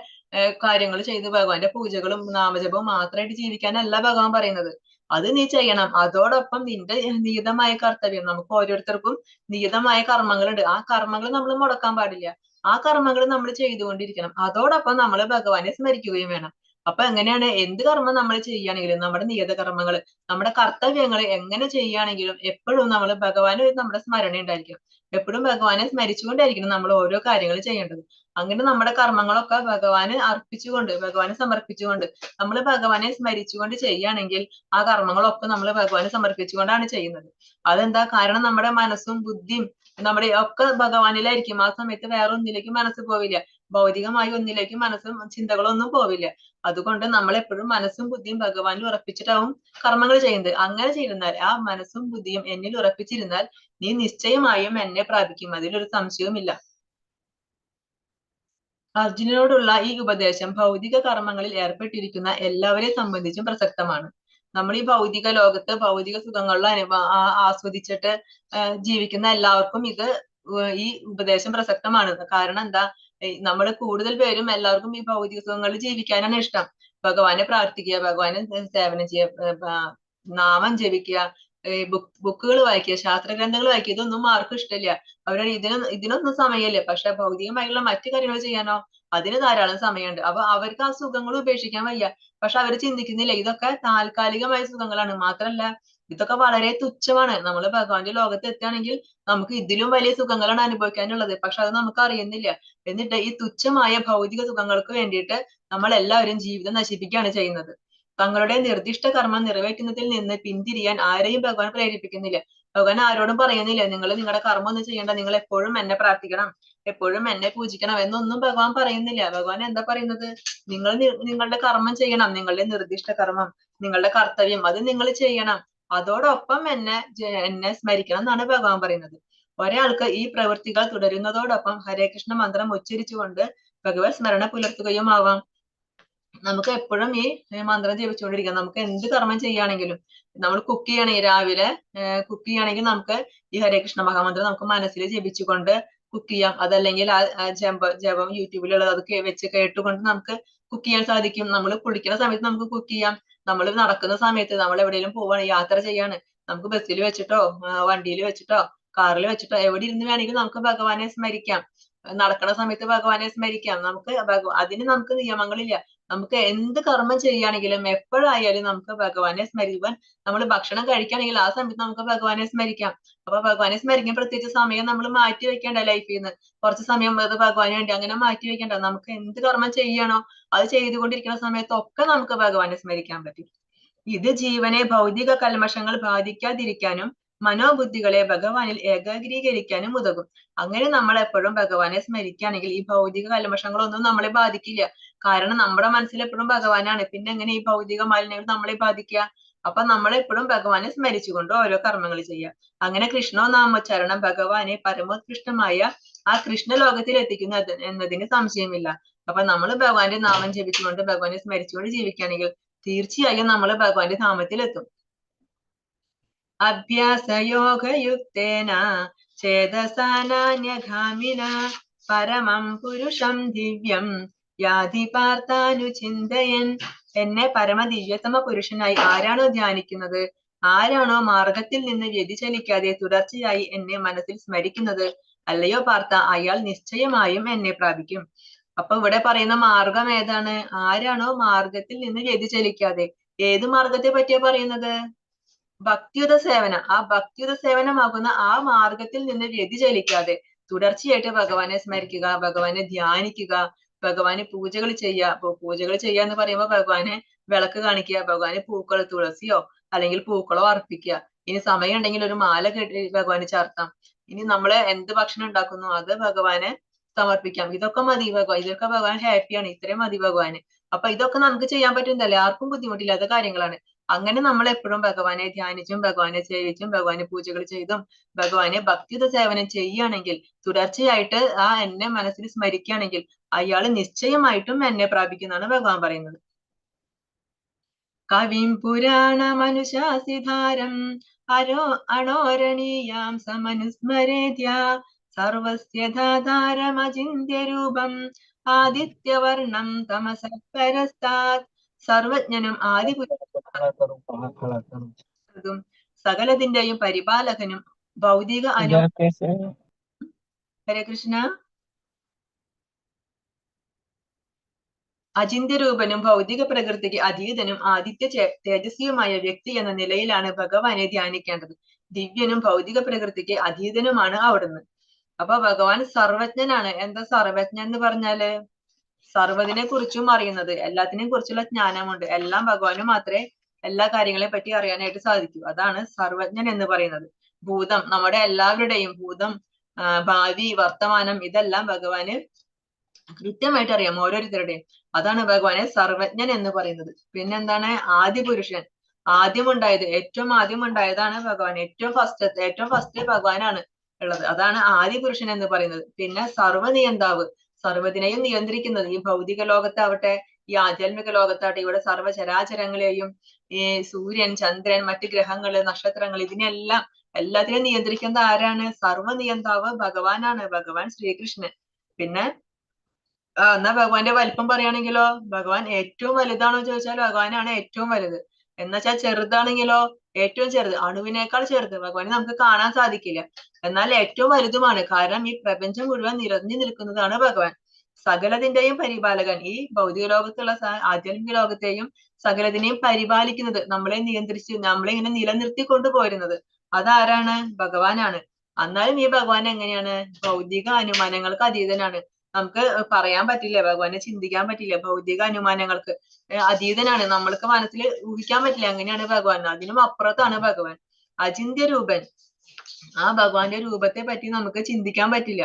കാര്യങ്ങൾ ചെയ്ത് ഭഗവാന്റെ പൂജകളും നാമജപവും മാത്രമായിട്ട് ജീവിക്കാനല്ല ഭഗവാൻ പറയുന്നത്. അത് നീ ചെയ്യണം. അതോടൊപ്പം നിന്റെ നിയതമായ കർത്തവ്യം, നമുക്ക് ഓരോരുത്തർക്കും നിയതമായ കർമ്മങ്ങളുണ്ട്. ആ കർമ്മങ്ങൾ നമ്മൾ മുടക്കാൻ പാടില്ല. ആ കർമ്മങ്ങൾ നമ്മൾ ചെയ്തുകൊണ്ടിരിക്കണം. അതോടൊപ്പം നമ്മൾ ഭഗവാനെ സ്മരിക്കുകയും വേണം. അപ്പൊ എങ്ങനെയാണ്? എന്ത് കർമ്മം നമ്മൾ ചെയ്യുകയാണെങ്കിലും നമ്മുടെ നിയത കർമ്മങ്ങൾ, നമ്മുടെ കർത്തവ്യങ്ങൾ എങ്ങനെ ചെയ്യുകയാണെങ്കിലും എപ്പോഴും നമ്മൾ ഭഗവാന് നമ്മുടെ സ്മരണ ഉണ്ടായിരിക്കണം. എപ്പോഴും ഭഗവാനെ സ്മരിച്ചുകൊണ്ടായിരിക്കണം നമ്മൾ ഓരോ കാര്യങ്ങൾ ചെയ്യേണ്ടത്. അങ്ങനെ നമ്മുടെ കർമ്മങ്ങളൊക്കെ ഭഗവാന് അർപ്പിച്ചുകൊണ്ട്, ഭഗവാന് സമർപ്പിച്ചുകൊണ്ട് നമ്മൾ ഭഗവാനെ സ്മരിച്ചുകൊണ്ട് ചെയ്യുകയാണെങ്കിൽ ആ കർമ്മങ്ങളൊക്കെ നമ്മൾ ഭഗവാന് സമർപ്പിച്ചുകൊണ്ടാണ് ചെയ്യുന്നത്. അതെന്താ കാരണം? നമ്മുടെ മനസ്സും ബുദ്ധിയും നമ്മുടെ ഒക്കെ ഭഗവാനിലായിരിക്കും. ആ സമയത്ത് വേറെ ഒന്നിലേക്കും മനസ്സ് പോവില്ല. ഭൗതികമായി ഒന്നിലേക്കും മനസ്സും ചിന്തകളൊന്നും പോവില്ല. അതുകൊണ്ട് നമ്മൾ എപ്പോഴും മനസ്സും ബുദ്ധിയും ഭഗവാനിൽ ഉറപ്പിച്ചിട്ടാവും കർമ്മങ്ങൾ ചെയ്യുന്നത്. അങ്ങനെ ചെയ്തിരുന്നാൽ, ആ മനസ്സും ബുദ്ധിയും എന്നിൽ ഉറപ്പിച്ചിരുന്നാൽ നീ നിശ്ചയമായും എന്നെ പ്രാപിക്കും. അതിലൊരു സംശയവുമില്ല. അർജുനനോടുള്ള ഈ ഉപദേശം ഭൗതിക കർമ്മങ്ങളിൽ ഏർപ്പെട്ടിരിക്കുന്ന എല്ലാവരെയും സംബന്ധിച്ചും പ്രസക്തമാണ്. നമ്മൾ ഈ ഭൗതിക ലോകത്ത് ഭൗതിക സുഖങ്ങളിൽ ആസ്വദിച്ചിട്ട് ജീവിക്കുന്ന എല്ലാവർക്കും ഇത് ഈ ഉപദേശം പ്രസക്തമാണ്. കാരണം എന്താ? നമ്മൾ കൂടുതൽ പേരും എല്ലാവർക്കും ഈ ഭൗതിക സുഖങ്ങളിൽ ജീവിക്കാനാണ് ഇഷ്ടം. ഭഗവാനെ പ്രാർത്ഥിക്കുക, ഭഗവാനെ സേവനം ചെയ്യുക, നാമം ജപിക്കുക, ബുക്കുകൾ വായിക്കുക, ശാസ്ത്രഗ്രന്ഥങ്ങൾ വായിക്കുക, ഇതൊന്നും ആർക്കും ഇഷ്ടമില്ല. അവരുടെ ഇതിനൊന്നും സമയമില്ല. പക്ഷെ ഭൗതികമായിട്ടുള്ള മറ്റു കാര്യങ്ങൾ ചെയ്യാനോ അതിന് ധാരാളം സമയമുണ്ട്. അപ്പൊ അവർക്ക് ആ സുഖങ്ങൾ ഉപേക്ഷിക്കാൻ വയ്യ. പക്ഷെ അവർ ചിന്തിക്കുന്നില്ല, ഇതൊക്കെ താൽക്കാലികമായ സുഖങ്ങളാണ്. മാത്രല്ല ഇതൊക്കെ വളരെ തുച്ഛമാണ്. നമ്മൾ ഭഗവാന്റെ ലോകത്ത് എത്തുകയാണെങ്കിൽ നമുക്ക് ഇതിലും വലിയ സുഖങ്ങളാണ് അനുഭവിക്കാനുള്ളത്. പക്ഷെ അത് നമുക്ക് അറിയുന്നില്ല. എന്നിട്ട് ഈ തുച്ഛമായ ഭൗതിക സുഖങ്ങൾക്ക് വേണ്ടിയിട്ട് നമ്മൾ എല്ലാവരും ജീവിതം നശിപ്പിക്കുകയാണ് ചെയ്യുന്നത്. തങ്ങളുടെ നിർദ്ദിഷ്ട കർമ്മം നിറവേറ്റുന്നതിൽ നിന്ന് പിന്തിരിയാൻ ആരെയും ഭഗവാൻ പ്രേരിപ്പിക്കുന്നില്ല. ഭഗവാൻ ആരോടും പറയുന്നില്ല നിങ്ങൾ നിങ്ങളുടെ കർമ്മം ഒന്നും ചെയ്യേണ്ട, നിങ്ങൾ എപ്പോഴും എന്നെ പ്രാർത്ഥിക്കണം, എപ്പോഴും എന്നെ പൂജിക്കണം എന്നൊന്നും ഭഗവാൻ പറയുന്നില്ല. ഭഗവാൻ എന്താ പറയുന്നത്? നിങ്ങൾ നിങ്ങളുടെ കർമ്മം ചെയ്യണം, നിങ്ങളുടെ നിർദ്ദിഷ്ട കർമ്മം, നിങ്ങളുടെ കർത്തവ്യം അത് നിങ്ങൾ ചെയ്യണം. അതോടൊപ്പം എന്നെ സ്മരിക്കണം എന്നാണ് ഭഗവാൻ പറയുന്നത്. ഒരാൾക്ക് ഈ പ്രവൃത്തികൾ തുടരുന്നതോടൊപ്പം ഹരേ കൃഷ്ണ മന്ത്രം ഉച്ചരിച്ചുകൊണ്ട് ഭഗവത് സ്മരണ പുലർത്തുകയും ആവാം. നമുക്ക് എപ്പോഴും ഈ മന്ത്രം ജപിച്ചുകൊണ്ടിരിക്കാം. നമുക്ക് എന്ത് കർമ്മം ചെയ്യുകയാണെങ്കിലും, നമ്മൾ കുക്ക് ചെയ്യണമെങ്കിൽ രാവിലെ കുക്ക് ചെയ്യുകയാണെങ്കിൽ നമുക്ക് ഈ ഹരേ കൃഷ്ണ മഹാമന്ത്രം നമുക്ക് മനസ്സിൽ ജപിച്ചുകൊണ്ട് കുക്ക് ചെയ്യാം. അതല്ലെങ്കിൽ ആ ജപം യൂട്യൂബിലുള്ളത് അതൊക്കെ വെച്ച് കേട്ടുകൊണ്ട് നമുക്ക് കുക്ക് ചെയ്യാൻ സാധിക്കും. നമ്മൾ കുളിക്കുന്ന സമയത്ത് നമുക്ക് കുക്ക് ചെയ്യാം. നമ്മൾ നടക്കുന്ന സമയത്ത്, നമ്മൾ എവിടെയെങ്കിലും പോവാണ്, യാത്ര ചെയ്യാണ്, നമുക്ക് ബസ്സിൽ വെച്ചിട്ടോ വണ്ടിയിൽ വെച്ചിട്ടോ കാറിൽ വെച്ചിട്ടോ എവിടെ ഇരുന്ന് വേണമെങ്കിലും നമുക്ക് ഭഗവാനെ സ്മരിക്കാം. നടക്കുന്ന സമയത്ത് ഭഗവാനെ സ്മരിക്കാം. നമുക്ക് അതിന് നമുക്ക് നിയമങ്ങളില്ല. നമുക്ക് എന്ത് കർമ്മം ചെയ്യുകയാണെങ്കിലും എപ്പോഴായാലും നമുക്ക് ഭഗവാനെ സ്മരിക്കാൻ, നമ്മൾ ഭക്ഷണം കഴിക്കുകയാണെങ്കിൽ ആ സമയത്ത് നമുക്ക് ഭഗവാനെ സ്മരിക്കാം. അപ്പൊ ഭഗവാനെ സ്മരിക്കാൻ പ്രത്യേകിച്ച് സമയം നമ്മൾ മാറ്റി വെക്കേണ്ട ലൈഫിൽ നിന്ന്. കുറച്ച് സമയം അത് ഭഗവാന് വേണ്ടി അങ്ങനെ മാറ്റി വെക്കേണ്ട. നമുക്ക് എന്ത് കർമ്മം ചെയ്യണോ അത് ചെയ്തുകൊണ്ടിരിക്കുന്ന സമയത്തൊക്കെ നമുക്ക് ഭഗവാനെ സ്മരിക്കാൻ പറ്റും. ഇത് ജീവനെ ഭൗതിക കൽമഷങ്ങൾ ബാധിക്കാതിരിക്കാനും മനോബുദ്ധികളെ ഭഗവാനിൽ ഏകാഗ്രീകരിക്കാനും ഉതകും. അങ്ങനെ നമ്മൾ എപ്പോഴും ഭഗവാനെ സ്മരിക്കുകയാണെങ്കിൽ ഈ ഭൗതിക കൽമഷങ്ങളൊന്നും നമ്മളെ ബാധിക്കില്ല. കാരണം നമ്മുടെ മനസ്സിൽ എപ്പോഴും ഭഗവാനാണ്. പിന്നെ എങ്ങനെ ഈ ഭൗതിക മാലിന്യങ്ങൾ നമ്മളെ ബാധിക്കുക? അപ്പൊ നമ്മളെപ്പോഴും ഭഗവാനെ സ്മരിച്ചുകൊണ്ട് ഓരോ കർമ്മങ്ങൾ ചെയ്യുക. അങ്ങനെ കൃഷ്ണോ നാമോച്ചാരണം ഭഗവാനെ പരമോത്കൃഷ്ടമായ ആ കൃഷ്ണ ലോകത്തിൽ എത്തിക്കുന്നത് എന്നതിന് സംശയമില്ല. അപ്പൊ നമ്മൾ ഭഗവാന്റെ നാമം ജപിച്ചുകൊണ്ട് ഭഗവാനെ സ്മരിച്ചുകൊണ്ട് ജീവിക്കുകയാണെങ്കിൽ തീർച്ചയായും നമ്മൾ ഭഗവാന്റെ നാമത്തിൽ എത്തും. അഭ്യാസയോഗയുക്തേന ചേതസാനാന്യഗാമിന പരമം പുരുഷം ദിവ്യം യാതി പാർത്ഥാനുചിന്തയൻ. എന്നെ പരമദിവ്യതമ പുരുഷനായി ആരാണോ ധ്യാനിക്കുന്നത്, ആരാണോ മാർഗത്തിൽ നിന്ന് വ്യതിചലിക്കാതെ തുടർച്ചയായി എന്നെ മനസ്സിൽ സ്മരിക്കുന്നത്, അല്ലയോ പാർത്ഥ, അയാൾ നിശ്ചയമായും എന്നെ പ്രാപിക്കും. അപ്പൊ ഇവിടെ പറയുന്ന മാർഗം ഏതാണ്? ആരാണോ മാർഗത്തിൽ നിന്ന് വ്യതിചലിക്കാതെ. ഏത് മാർഗത്തെ പറ്റിയാ പറയുന്നത്? ഭക്തിയുത സേവനം. ആ ഭക്തിയുത സേവനമാകുന്ന ആ മാർഗത്തിൽ നിന്ന് വ്യതിചലിക്കാതെ തുടർച്ചയായിട്ട് ഭഗവാനെ സ്മരിക്കുക, ഭഗവാനെ ധ്യാനിക്കുക, ഭഗവാന് പൂജകൾ ചെയ്യുക. അപ്പൊ പൂജകൾ ചെയ്യുക എന്ന് പറയുമ്പോൾ ഭഗവാനെ വിളക്ക് കാണിക്കുക, ഭഗവാന് പൂക്കൾ, തുളസിയോ അല്ലെങ്കിൽ പൂക്കളോ അർപ്പിക്കുക. ഇനി സമയം ഉണ്ടെങ്കിൽ ഒരു മാല കെട്ടി ഭഗവാന് ചാർത്താം. ഇനി നമ്മള് എന്ത് ഭക്ഷണം ഉണ്ടാക്കുന്നു അത് ഭഗവാനെ സമർപ്പിക്കാം. ഇതൊക്കെ മതി ഭഗവാൻ, ഇതൊക്കെ ഭഗവാൻ ഹാപ്പിയാണ്, ഇത്രയും മതി ഭഗവാന്. അപ്പൊ ഇതൊക്കെ നമുക്ക് ചെയ്യാൻ പറ്റുന്നതല്ലേ, ആർക്കും ബുദ്ധിമുട്ടില്ലാത്ത കാര്യങ്ങളാണ്. അങ്ങനെ നമ്മൾ എപ്പോഴും ഭഗവാനെ ധ്യാനിച്ചും ഭഗവാനെ സേവിച്ചും ഭഗവാനെ പൂജകൾ ചെയ്തും ഭഗവാനെ ഭക്തിയുത സേവനം ചെയ്യുകയാണെങ്കിൽ തുടർച്ചയായിട്ട് എന്നെ മനസ്സിൽ സ്മരിക്കുകയാണെങ്കിൽ അയാൾ നിശ്ചയമായിട്ടും എന്നെ പ്രാപിക്കുന്നതാണ് ഭഗവാൻ പറയുന്നത്. കവിം പുരാണമനുശാസിധാരം അണോരണീയാം സമനുസ്മരേദ്യ സർവസ്യ ധാതാരമചിന്യരൂപം ആദിത്യവർണം തമസഃ പരസ്താത്. സർവജ്ഞനും ആദിപുരുഷനും സകലതിന്റെയും പരിപാലകനും ഭൗതിക ഹരേ കൃഷ്ണ അചിന്യരൂപനും ഭൗതിക പ്രകൃതിക്ക് അതീതനും ആദിത്യ തേജസ്വിയുമായ വ്യക്തി എന്ന നിലയിലാണ് ഭഗവാനെ ധ്യാനിക്കേണ്ടത്. ദിവ്യനും ഭൗതിക പ്രകൃതിക്ക് അതീതനുമാണ് അവിടുന്ന്. അപ്പൊ ഭഗവാൻ സർവജ്ഞനാണ്. എന്താ സർവജ്ഞൻ എന്ന് പറഞ്ഞാല്? സർവ്വതിനെ കുറിച്ചും അറിയുന്നത്, എല്ലാത്തിനെയും കുറിച്ചുള്ള ജ്ഞാനമുണ്ട്. എല്ലാം ഭഗവാന് മാത്രമേ എല്ലാ കാര്യങ്ങളെ പറ്റി അറിയാനായിട്ട് സാധിക്കൂ. അതാണ് സർവജ്ഞൻ എന്ന് പറയുന്നത്. ഭൂതം, നമ്മുടെ എല്ലാവരുടെയും ഭൂതം, ഭാവി, വർത്തമാനം ഇതെല്ലാം ഭഗവാന് കൃത്യമായിട്ട് അറിയാം, ഓരോരുത്തരുടെയും. അതാണ് ഭഗവാനെ സർവജ്ഞൻ എന്ന് പറയുന്നത്. പിന്നെന്താണ്? ആദിപുരുഷൻ, ആദ്യമുണ്ടായത്, ഏറ്റവും ആദ്യം ഉണ്ടായതാണ് ഭഗവാൻ. ഏറ്റവും ഫസ്റ്റ് ഭഗവാനാണ് ഉള്ളത്. അതാണ് ആദിപുരുഷൻ എന്ന് പറയുന്നത്. പിന്നെ സർവ്വനിയന്താവ്, സർവ്വതിനെയും നിയന്ത്രിക്കുന്നത്. ഈ ഭൗതിക ലോകത്താവട്ടെ ഈ ആധ്യാത്മിക ലോകത്താവട്ടെ ഇവിടെ സർവ്വചരാചരങ്ങളെയും ഈ സൂര്യൻ, ചന്ദ്രൻ, മറ്റ് ഗ്രഹങ്ങള്, നക്ഷത്രങ്ങൾ, ഇതിനെല്ലാം എല്ലാത്തിനെയും നിയന്ത്രിക്കുന്നത് ആരാണ്? സർവ്വനിയന്താവ് ഭഗവാനാണ്, ഭഗവാൻ ശ്രീകൃഷ്ണൻ. പിന്നെ എന്നാ ഭഗവാന്റെ വലിപ്പം പറയുകയാണെങ്കിലോ, ഭഗവാൻ ഏറ്റവും വലുതാണോ ചോദിച്ചാൽ ഭഗവാനാണ് ഏറ്റവും വലുത്. എന്നുവെച്ചാൽ ചെറുതാണെങ്കിലോ ഏറ്റവും ചെറുത്, അണുവിനേക്കാൾ ചെറുത്. ഭഗവാനെ നമുക്ക് കാണാൻ സാധിക്കില്ല, എന്നാൽ ഏറ്റവും വലുതുമാണ്. കാരണം ഈ പ്രപഞ്ചം മുഴുവൻ നിറഞ്ഞു നിൽക്കുന്നതാണ് ഭഗവാൻ. സകലതിന്റെയും പരിപാലകൻ, ഈ ഭൗതിക ലോകത്തുള്ള ആധ്യാത്മിക ലോകത്തെയും സകലതിനെയും പരിപാലിക്കുന്നത്, നമ്മളെ നിയന്ത്രിച്ച് നമ്മളെ ഇങ്ങനെ നിലനിർത്തി കൊണ്ടുപോരുന്നത് അതാരാണ്? ഭഗവാനാണ്. എന്നാലും ഈ ഭഗവാൻ എങ്ങനെയാണ്? ഭൗതിക അനുമാനങ്ങൾക്ക് അതീതനാണ്. നമുക്ക് പറയാൻ പറ്റില്ല, ഭഗവാനെ ചിന്തിക്കാൻ പറ്റില്ല. ഭൗതിക അനുമാനങ്ങൾക്ക് അതീതനാണ്, നമ്മൾക്ക് മനസ്സിൽ ഊഹിക്കാൻ പറ്റില്ല. അങ്ങനെയാണ് ഭഗവാൻ. അതിനും അപ്പുറത്താണ് ഭഗവാൻ. അചിന്യരൂപൻ, ആ ഭഗവാന്റെ രൂപത്തെ പറ്റി നമുക്ക് ചിന്തിക്കാൻ പറ്റില്ല.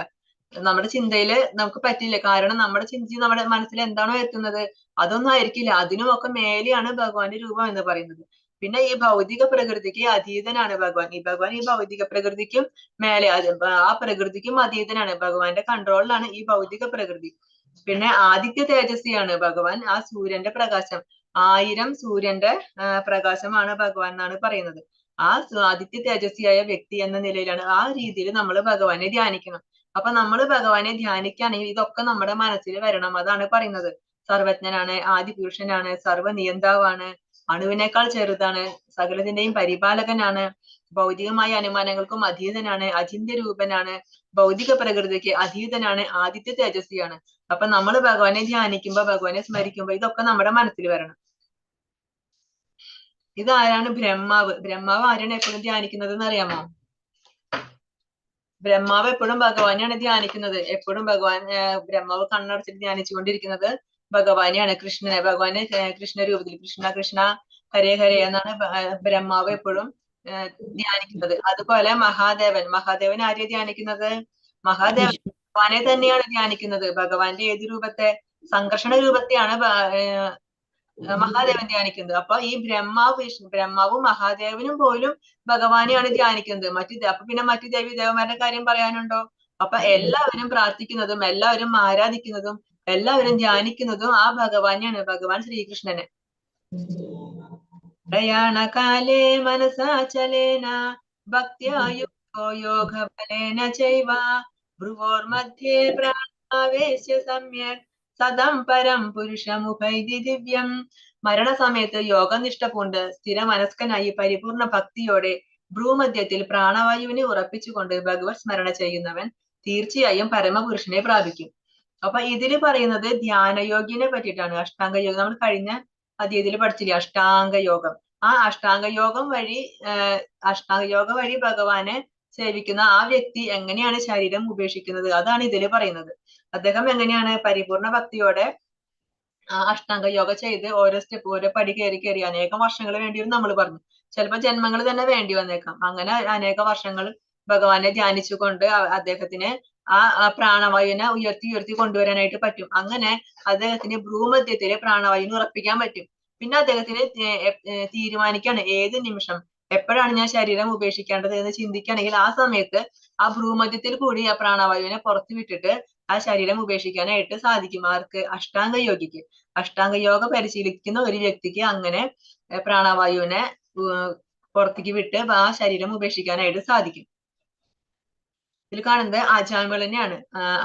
നമ്മുടെ ചിന്തയില് നമുക്ക് പറ്റില്ല. കാരണം നമ്മുടെ ചിന്തിച്ച് നമ്മുടെ മനസ്സിൽ എന്താണോ എത്തുന്നത് അതൊന്നും ആയിരിക്കില്ല. അതിനുമൊക്കെ മേലെയാണ് ഭഗവാന്റെ രൂപം എന്ന് പറയുന്നത്. പിന്നെ ഈ ഭൗതിക പ്രകൃതിക്ക് അതീതനാണ് ഭഗവാൻ. ഈ ഭൗതിക പ്രകൃതിക്കും മേലെ, ആ പ്രകൃതിക്കും അതീതനാണ്. ഭഗവാന്റെ കൺട്രോളിലാണ് ഈ ഭൗതിക പ്രകൃതി. പിന്നെ ആദിത്യ തേജസ്വിയാണ് ഭഗവാൻ. ആ സൂര്യന്റെ പ്രകാശം, 1000 സൂര്യന്റെ പ്രകാശമാണ് ഭഗവാൻ എന്നാണ് പറയുന്നത്. ആ ആദിത്യ തേജസ്വിയായ വ്യക്തി എന്ന നിലയിലാണ്, ആ രീതിയിൽ നമ്മൾ ഭഗവാനെ ധ്യാനിക്കണം. അപ്പൊ നമ്മൾ ഭഗവാനെ ധ്യാനിക്കുകയാണെങ്കിൽ ഇതൊക്കെ നമ്മുടെ മനസ്സിൽ വരണം. അതാണ് പറയുന്നത്. സർവജ്ഞനാണ്, ആദിപുരുഷനാണ്, സർവ്വനിയന്താവാണ്, അണുവിനേക്കാൾ ചെറുതാണ്, സകലതിന്റെയും പരിപാലകനാണ്, ഭൗതികമായ അനുമാനങ്ങൾക്കും അതീതനാണ്, അചിന്യരൂപനാണ്, ഭൗതിക പ്രകൃതിക്ക് അതീതനാണ്, ആദിത്യ തേജസ്വിയാണ്. അപ്പൊ നമ്മൾ ഭഗവാനെ ധ്യാനിക്കുമ്പോ, ഭഗവാനെ സ്മരിക്കുമ്പോ ഇതൊക്കെ നമ്മുടെ മനസ്സിൽ വരണം. ഇതാരാണ്? ബ്രഹ്മാവ്. ബ്രഹ്മാവ് ആരാണ് എപ്പോഴും ധ്യാനിക്കുന്നത് എന്ന് അറിയാമോ? ബ്രഹ്മാവ് എപ്പോഴും ഭഗവാനെയാണ് ധ്യാനിക്കുന്നത്. എപ്പോഴും ബ്രഹ്മാവ് കണ്ണടച്ചിട്ട് ധ്യാനിച്ചുകൊണ്ടിരിക്കുന്നത് ഭഗവാനെയാണ്, കൃഷ്ണനെ. ഭഗവാനെ കൃഷ്ണ രൂപത്തിൽ കൃഷ്ണ കൃഷ്ണ ഹരേ ഹരേ എന്നാണ് ബ്രഹ്മാവ് എപ്പോഴും ധ്യാനിക്കുന്നത്. അതുപോലെ മഹാദേവൻ ആരെയാണ് ധ്യാനിക്കുന്നത്? മഹാദേവൻ ഭഗവാനെ തന്നെയാണ് ധ്യാനിക്കുന്നത്. ഭഗവാന്റെ ഏത് രൂപത്തെ? സംഘർഷണ രൂപത്തെയാണ് മഹാദേവൻ ധ്യാനിക്കുന്നത്. അപ്പൊ ഈ ബ്രഹ്മാവും മഹാദേവനും പോലും ഭഗവാനെയാണ് ധ്യാനിക്കുന്നത്. അപ്പൊ പിന്നെ മറ്റു ദേവി ദേവന്മാരുടെ കാര്യം പറയാനുണ്ടോ? അപ്പൊ എല്ലാവരും പ്രാർത്ഥിക്കുന്നതും എല്ലാവരും ആരാധിക്കുന്നതും എല്ലാവരും ധ്യാനിക്കുന്നതും ആ ഭഗവാനെയാണ്, ഭഗവാൻ ശ്രീകൃഷ്ണനെ. പ്രയാണകാലേ മനസാചലേന ഭക്ത്യാ യുക്തോ യോഗബലേന ചൈവ ഭ്രുവോർമധ്യേ പ്രാണാവേശ്യ സമ്യക് സദം പരം പുരുഷമുപൈതി ദിവ്യം. മരണസമയത്ത് യോഗനിഷ്ഠ പൂണ്ട് സ്ഥിര മനസ്കനായി പരിപൂർണ ഭക്തിയോടെ ഭ്രൂമധ്യത്തിൽ പ്രാണവായുവിനെ ഉറപ്പിച്ചുകൊണ്ട് ഭഗവത് സ്മരണ ചെയ്യുന്നവൻ തീർച്ചയായും പരമപുരുഷനെ പ്രാപിക്കും. അപ്പൊ ഇതില് പറയുന്നത് ധ്യാനയോഗ്യനെ പറ്റിയിട്ടാണ്. അഷ്ടാംഗയോഗം നമ്മൾ കഴിഞ്ഞ അധ്യായത്തിൽ പഠിച്ചില്ലേ? അഷ്ടാംഗയോഗം. ആ അഷ്ടാംഗയോഗം വഴി ഭഗവാനെ സേവിക്കുന്ന ആ വ്യക്തി എങ്ങനെയാണ് ശരീരം ഉപേക്ഷിക്കുന്നത് അതാണ് ഇതില് പറയുന്നത്. അദ്ദേഹം എങ്ങനെയാണ് പരിപൂർണ ഭക്തിയോടെ അഷ്ടാംഗയോഗ ചെയ്ത് ഓരോ സ്റ്റെപ്പ്, ഓരോ പടി കയറി അനേകം വർഷങ്ങൾ വേണ്ടി വരും നമ്മൾ പറഞ്ഞു. ചിലപ്പോൾ ജന്മങ്ങൾ തന്നെ വേണ്ടി വന്നേക്കാം. അങ്ങനെ അനേക വർഷങ്ങൾ ഭഗവാനെ ധ്യാനിച്ചുകൊണ്ട് അദ്ദേഹത്തിന് ആ പ്രാണവായുവിനെ ഉയർത്തി കൊണ്ടുവരാനായിട്ട് പറ്റും. അങ്ങനെ അദ്ദേഹത്തിന് ഭ്രൂമധ്യത്തിലെ പ്രാണവായുവിനെ ഉറപ്പിക്കാൻ പറ്റും. പിന്നെ അദ്ദേഹത്തിന് തീരുമാനിക്കാണ് ഏത് നിമിഷം എപ്പോഴാണ് ഞാൻ ശരീരം ഉപേക്ഷിക്കേണ്ടത് എന്ന് ചിന്തിക്കുകയാണെങ്കിൽ ആ സമയത്ത് ആ ഭ്രൂമധ്യത്തിൽ കൂടി ആ പ്രാണവായുവിനെ പുറത്തു വിട്ടിട്ട് ആ ശരീരം ഉപേക്ഷിക്കാനായിട്ട് സാധിക്കും. ആർക്ക്? അഷ്ടാംഗ യോഗിക്ക്. അഷ്ടാംഗ യോഗ പരിശീലിക്കുന്ന ഒരു വ്യക്തിക്ക് അങ്ങനെ പ്രാണവായുവിനെ പുറത്തേക്ക് വിട്ട് ആ ശരീരം ഉപേക്ഷിക്കാനായിട്ട് സാധിക്കും. ഇതിൽ കാണുന്നത് ആജാനുബലനെയാണ്.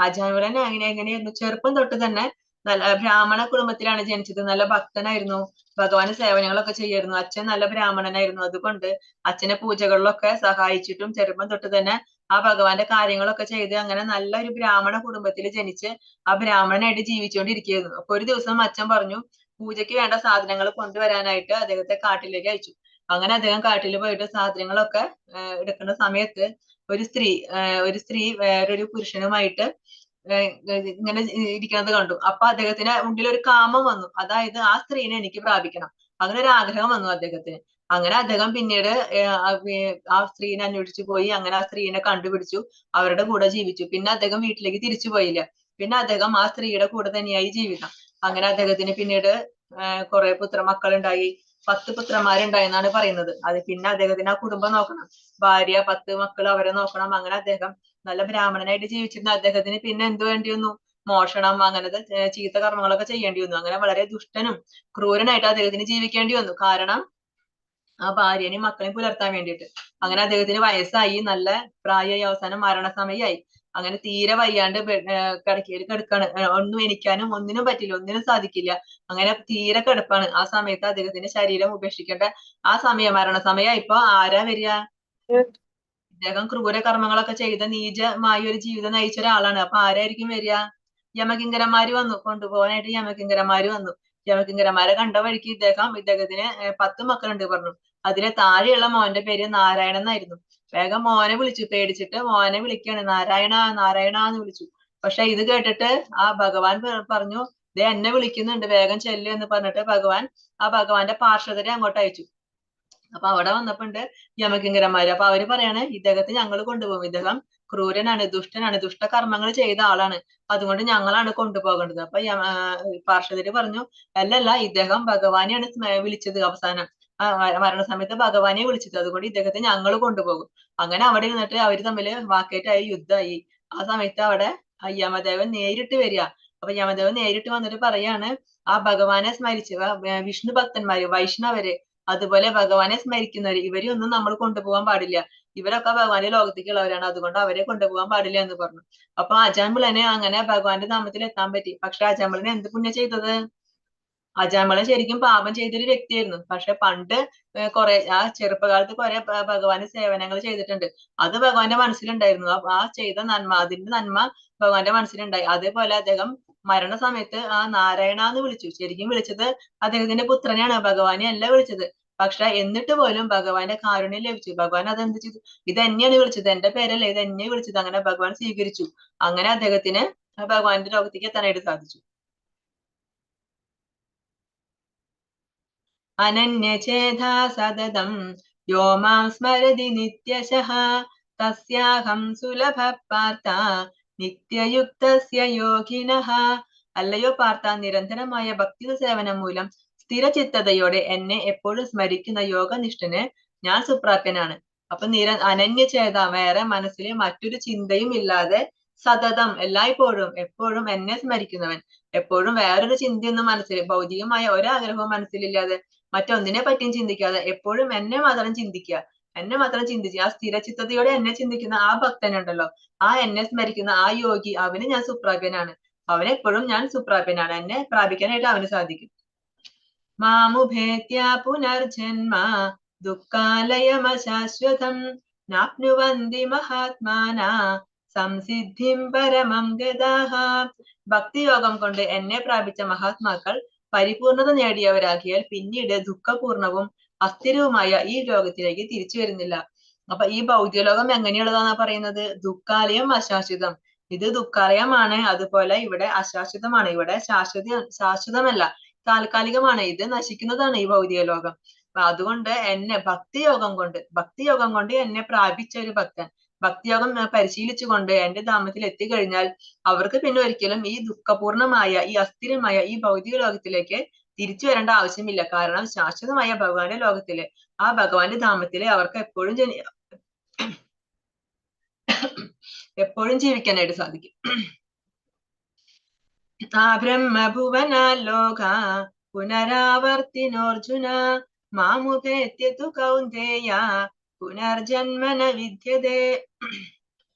ആജാനുബലൻ എങ്ങനെയായിരുന്നു? ചെറുപ്പം തൊട്ട് തന്നെ നല്ല ബ്രാഹ്മണ കുടുംബത്തിലാണ് ജനിച്ചത്. നല്ല ഭക്തനായിരുന്നു, ഭഗവാന് സേവനങ്ങളൊക്കെ ചെയ്യായിരുന്നു. അച്ഛൻ നല്ല ബ്രാഹ്മണനായിരുന്നു. അതുകൊണ്ട് അച്ഛനെ പൂജകളിലൊക്കെ സഹായിച്ചിട്ടും ചെറുപ്പം തൊട്ട് തന്നെ ആ ഭഗവാന്റെ കാര്യങ്ങളൊക്കെ ചെയ്ത് അങ്ങനെ നല്ലൊരു ബ്രാഹ്മണ കുടുംബത്തിൽ ജനിച്ച് ആ ബ്രാഹ്മണനായിട്ട് ജീവിച്ചുകൊണ്ടിരിക്കുകയായിരുന്നു. അപ്പൊ ഒരു ദിവസം അച്ഛൻ പറഞ്ഞു പൂജയ്ക്ക് വേണ്ട സാധനങ്ങൾ കൊണ്ടുവരാനായിട്ട് അദ്ദേഹത്തെ കാട്ടിലേക്ക് അയച്ചു. അങ്ങനെ അദ്ദേഹം കാട്ടിൽ പോയിട്ട് സാധനങ്ങളൊക്കെ എടുക്കുന്ന സമയത്ത് ഒരു സ്ത്രീ വേറൊരു പുരുഷനുമായിട്ട് ഇങ്ങനെ ഇരിക്കുന്നത് കണ്ടു. അപ്പൊ അദ്ദേഹത്തിന് മുന്നിൽ ഒരു കാമം വന്നു. അതായത് ആ സ്ത്രീനെ എനിക്ക് പ്രാപിക്കണം, അങ്ങനെ ഒരു ആഗ്രഹം വന്നു അദ്ദേഹത്തിന്. അങ്ങനെ അദ്ദേഹം പിന്നീട് ആ സ്ത്രീനെ അന്വേഷിച്ചു പോയി. അങ്ങനെ ആ സ്ത്രീനെ കണ്ടുപിടിച്ചു, അവരുടെ കൂടെ ജീവിച്ചു. പിന്നെ അദ്ദേഹം വീട്ടിലേക്ക് തിരിച്ചു പോയില്ല. പിന്നെ അദ്ദേഹം ആ സ്ത്രീയുടെ കൂടെ തന്നെയായി ജീവിതം. അങ്ങനെ അദ്ദേഹത്തിന് പിന്നീട് കുറെ മക്കളുണ്ടായി. 10 പുത്രന്മാരുണ്ടായെന്നാണ് പറയുന്നത്. അത് പിന്നെ അദ്ദേഹത്തിന് ആ കുടുംബം നോക്കണം, ഭാര്യ 10 മക്കൾ, അവരെ നോക്കണം. അങ്ങനെ അദ്ദേഹം നല്ല ബ്രാഹ്മണനായിട്ട് ജീവിച്ചിരുന്ന അദ്ദേഹത്തിന് പിന്നെ എന്ത് വേണ്ടി വന്നു? മോഷണം, അങ്ങനത്തെ ചീത്ത കർമ്മങ്ങളൊക്കെ ചെയ്യേണ്ടി വന്നു. അങ്ങനെ വളരെ ദുഷ്ടനും ക്രൂരനായിട്ട് അദ്ദേഹത്തിന് ജീവിക്കേണ്ടി വന്നു. കാരണം ആ ഭാര്യനെയും മക്കളെയും പുലർത്താൻ വേണ്ടിയിട്ട്. അങ്ങനെ അദ്ദേഹത്തിന് വയസ്സായി, നല്ല പ്രായമായി, അവസാനം മരണസമയമായി. അങ്ങനെ തീരെ വയ്യാണ്ട് കിടക്കയിൽ കിടക്കാണ്. ഒന്നും എണിക്കാനും ഒന്നിനും പറ്റില്ല, ഒന്നിനും സാധിക്കില്ല. അങ്ങനെ തീരെ കിടപ്പാണ്. ആ സമയത്ത് അദ്ദേഹത്തിന്റെ ശരീരം ഉപേക്ഷിക്കേണ്ട ആ സമയം, മരണസമയമായപ്പോ ആരാ വരിക? ഇദ്ദേഹം ക്രൂര കർമ്മങ്ങളൊക്കെ ചെയ്ത നീചമായ ഒരു ജീവിതം നയിച്ച ഒരാളാണ്. അപ്പൊ ആരായിരിക്കും വരിക? യമകിങ്കരന്മാര് വന്നു, കൊണ്ടുപോകാനായിട്ട് യമകിങ്കരന്മാര് വന്നു. യമകിങ്കരന്മാരെ കണ്ട വഴിക്ക് ഇദ്ദേഹത്തിന് 10 മക്കളുണ്ട് പറഞ്ഞു. അതിലെ താഴെയുള്ള മോന്റെ പേര് നാരായണൻ എന്നായിരുന്നു. വേഗം മോനെ വിളിച്ചു, പേടിച്ചിട്ട് മോനെ വിളിക്കാണ്, നാരായണ നാരായണ എന്ന് വിളിച്ചു. പക്ഷെ ഇത് കേട്ടിട്ട് ആ ഭഗവാൻ പറഞ്ഞു, ദേ എന്നെ വിളിക്കുന്നുണ്ട്, വേഗം ചെല്ലു എന്ന് പറഞ്ഞിട്ട് ഭഗവാന്റെ പാർഷദരെ അങ്ങോട്ട് അയച്ചു. അപ്പൊ അവിടെ വന്നപ്പോണ്ട് യമകിങ്കരന്മാര്. അപ്പൊ അവര് പറയാണ്, ഇദ്ദേഹത്തെ ഞങ്ങൾ കൊണ്ടുപോകും, ഇദ്ദേഹം ക്രൂരനാണ്, ദുഷ്ടനാണ്, ദുഷ്ടകർമ്മങ്ങൾ ചെയ്ത ആളാണ്, അതുകൊണ്ട് ഞങ്ങളാണ് കൊണ്ടുപോകേണ്ടത്. അപ്പൊ പാർഷദര് പറഞ്ഞു, അല്ലല്ല, ഇദ്ദേഹം ഭഗവാനെയാണ് വിളിച്ചത്, അവസാനം മരണസമയത്ത് ഭഗവാനെ വിളിച്ചത്, അതുകൊണ്ട് ഇദ്ദേഹത്തെ ഞങ്ങൾ കൊണ്ടുപോകും. അങ്ങനെ അവിടെ ഇരുന്നിട്ട് അവര് തമ്മില് വാക്കേറ്റായി, യുദ്ധമായി. ആ സമയത്ത് അവിടെ യമദേവൻ നേരിട്ട് വരിക. അപ്പൊ യമദേവൻ നേരിട്ട് വന്നിട്ട് പറയാണ്, ആ ഭഗവാനെ സ്മരിച്ച് വിഷ്ണു ഭക്തന്മാര്, വൈഷ്ണവര്, അതുപോലെ ഭഗവാനെ സ്മരിക്കുന്നവര്, ഇവരെയൊന്നും നമ്മൾ കൊണ്ടുപോകാൻ പാടില്ല, ഇവരൊക്കെ ഭഗവാന്റെ ലോകത്തേക്കുള്ളവരാണ്, അതുകൊണ്ട് അവരെ കൊണ്ടുപോകാൻ പാടില്ല എന്ന് പറഞ്ഞു. അപ്പൊ അജാമിളനെ അങ്ങനെ ഭഗവാന്റെ നാമത്തിൽ എത്താൻ പറ്റി. പക്ഷെ അജാമിളനെ എന്ത് പുണ്യം ചെയ്തത്? അജാമിളൻ ശരിക്കും പാപം ചെയ്തൊരു വ്യക്തിയായിരുന്നു. പക്ഷെ പണ്ട് ആ ചെറുപ്പകാലത്ത് കുറെ ഭഗവാന് സേവനങ്ങൾ ചെയ്തിട്ടുണ്ട്. അത് ഭഗവാന്റെ മനസ്സിലുണ്ടായിരുന്നു. ആ ചെയ്ത നന്മ, അതിന്റെ നന്മ ഭഗവാന്റെ മനസ്സിലുണ്ടായി. അതേപോലെ അദ്ദേഹം മരണസമയത്ത് ആ നാരായണ എന്ന് വിളിച്ചു. ശരിക്കും വിളിച്ചത് അദ്ദേഹത്തിന്റെ പുത്രനെയാണ്, ഭഗവാനെ അല്ല വിളിച്ചത്. പക്ഷെ എന്നിട്ട് പോലും ഭഗവാന്റെ കാരുണ്യം ലഭിച്ചു. ഭഗവാൻ അതെന്ത് ചെയ്തു? ഇത് എന്നെയാണ് വിളിച്ചത്, എന്റെ പേരല്ല, ഇത് എന്നെ വിളിച്ചത്. അങ്ങനെ ഭഗവാൻ സ്വീകരിച്ചു. അങ്ങനെ അദ്ദേഹത്തിന് ഭഗവാന്റെ ലോകത്തേക്ക് എത്താനായിട്ട് സാധിച്ചു. അനന്യചേതാ സതതം യോ മാം സ്മരതി നിത്യശഃ തസ്യാഹം സുലഭ പാർത്ഥ നിത്യയുക്തസ്യ യോഗിനഃ. അല്ലയോ പാർത്ഥ, നിരന്തരമായ ഭക്തി സേവനം മൂലം സ്ഥിരചിത്തതയോടെ എന്നെ എപ്പോഴും സ്മരിക്കുന്ന യോഗനിഷ്ഠന് ഞാൻ സുപ്രാപ്യനാണ്. അപ്പൊ അനന്യചേത, വേറെ മനസ്സിൽ മറ്റൊരു ചിന്തയും ഇല്ലാതെ, സതതം എല്ലായ്പ്പോഴും എപ്പോഴും എന്നെ സ്മരിക്കുന്നവൻ, എപ്പോഴും വേറൊരു ചിന്തയൊന്നും മനസ്സിൽ, ഭൗതികമായ ഒരാഗ്രഹവും മനസ്സിലില്ലാതെ, മറ്റൊന്നിനെ പറ്റിയും ചിന്തിക്കാതെ എപ്പോഴും എന്നെ മാത്രം ചിന്തിക്കുക, എന്നെ മാത്രം ചിന്തിച്ച് ആ സ്ഥിരചിത്തതയോടെ എന്നെ ചിന്തിക്കുന്ന ആ ഭക്തനുണ്ടല്ലോ, ആ എന്നെ സ്മരിക്കുന്ന ആ യോഗി, അവന് ഞാൻ സുപ്രാപ്യനാണ്. അവനെപ്പോഴും ഞാൻ സുപ്രാപ്യനാണ്, എന്നെ പ്രാപിക്കാനായിട്ട് അവന് സാധിക്കും. മാമുഭേത്യ പുനർജന്മ ദുഃഖാലയമശാശ്വതം നാപ്നുവന്തി മഹാത്മാന സംസിദ്ധിം പരമം ഗതാഃ. ഭക്തിയോഗം കൊണ്ട് എന്നെ പ്രാപിച്ച മഹാത്മാക്കൾ പരിപൂർണത നേടിയവരാകിയാൽ പിന്നീട് ദുഃഖപൂർണവും അസ്ഥിരവുമായ ഈ ലോകത്തിലേക്ക് തിരിച്ചു വരുന്നില്ല. അപ്പൊ ഈ ഭൗതിക ലോകം എങ്ങനെയുള്ളതാന്നാ പറയുന്നത്? ദുഃഖാലയം അശാശ്വതം. ഇത് ദുഃഖാലയമാണ്, അതുപോലെ ഇവിടെ അശാശ്വതമാണ്. ഇവിടെ ശാശ്വതമല്ല, താൽക്കാലികമാണ്. ഇത് നശിക്കുന്നതാണ് ഈ ഭൗതിക ലോകം. അതുകൊണ്ട് എന്നെ ഭക്തിയോഗം കൊണ്ട് എന്നെ പ്രാപിച്ച ഒരു ഭക്തൻ, ഭക്തിയോഗം പരിശീലിച്ചുകൊണ്ട് എന്റെ ധാമത്തിൽ എത്തിക്കഴിഞ്ഞാൽ അവർക്ക് പിന്നെ ഒരിക്കലും ഈ ദുഃഖപൂർണമായ, ഈ അസ്ഥിരമായ ഈ ഭൗതിക ലോകത്തിലേക്ക് തിരിച്ചു വരേണ്ട ആവശ്യമില്ല. കാരണം ശാശ്വതമായ ഭഗവാന്റെ ലോകത്തില് ആ ഭഗവാന്റെ ധാമത്തില് അവർക്ക് എപ്പോഴും ജീവിക്കാനായിട്ട് സാധിക്കും. ആ ബ്രഹ്മഭുവനാലോക പുനരാവർത്തിനോർജുന മാമുഖേത്യതു കൗന്ദേയ പുനർജന്മന വിദ്യതേ.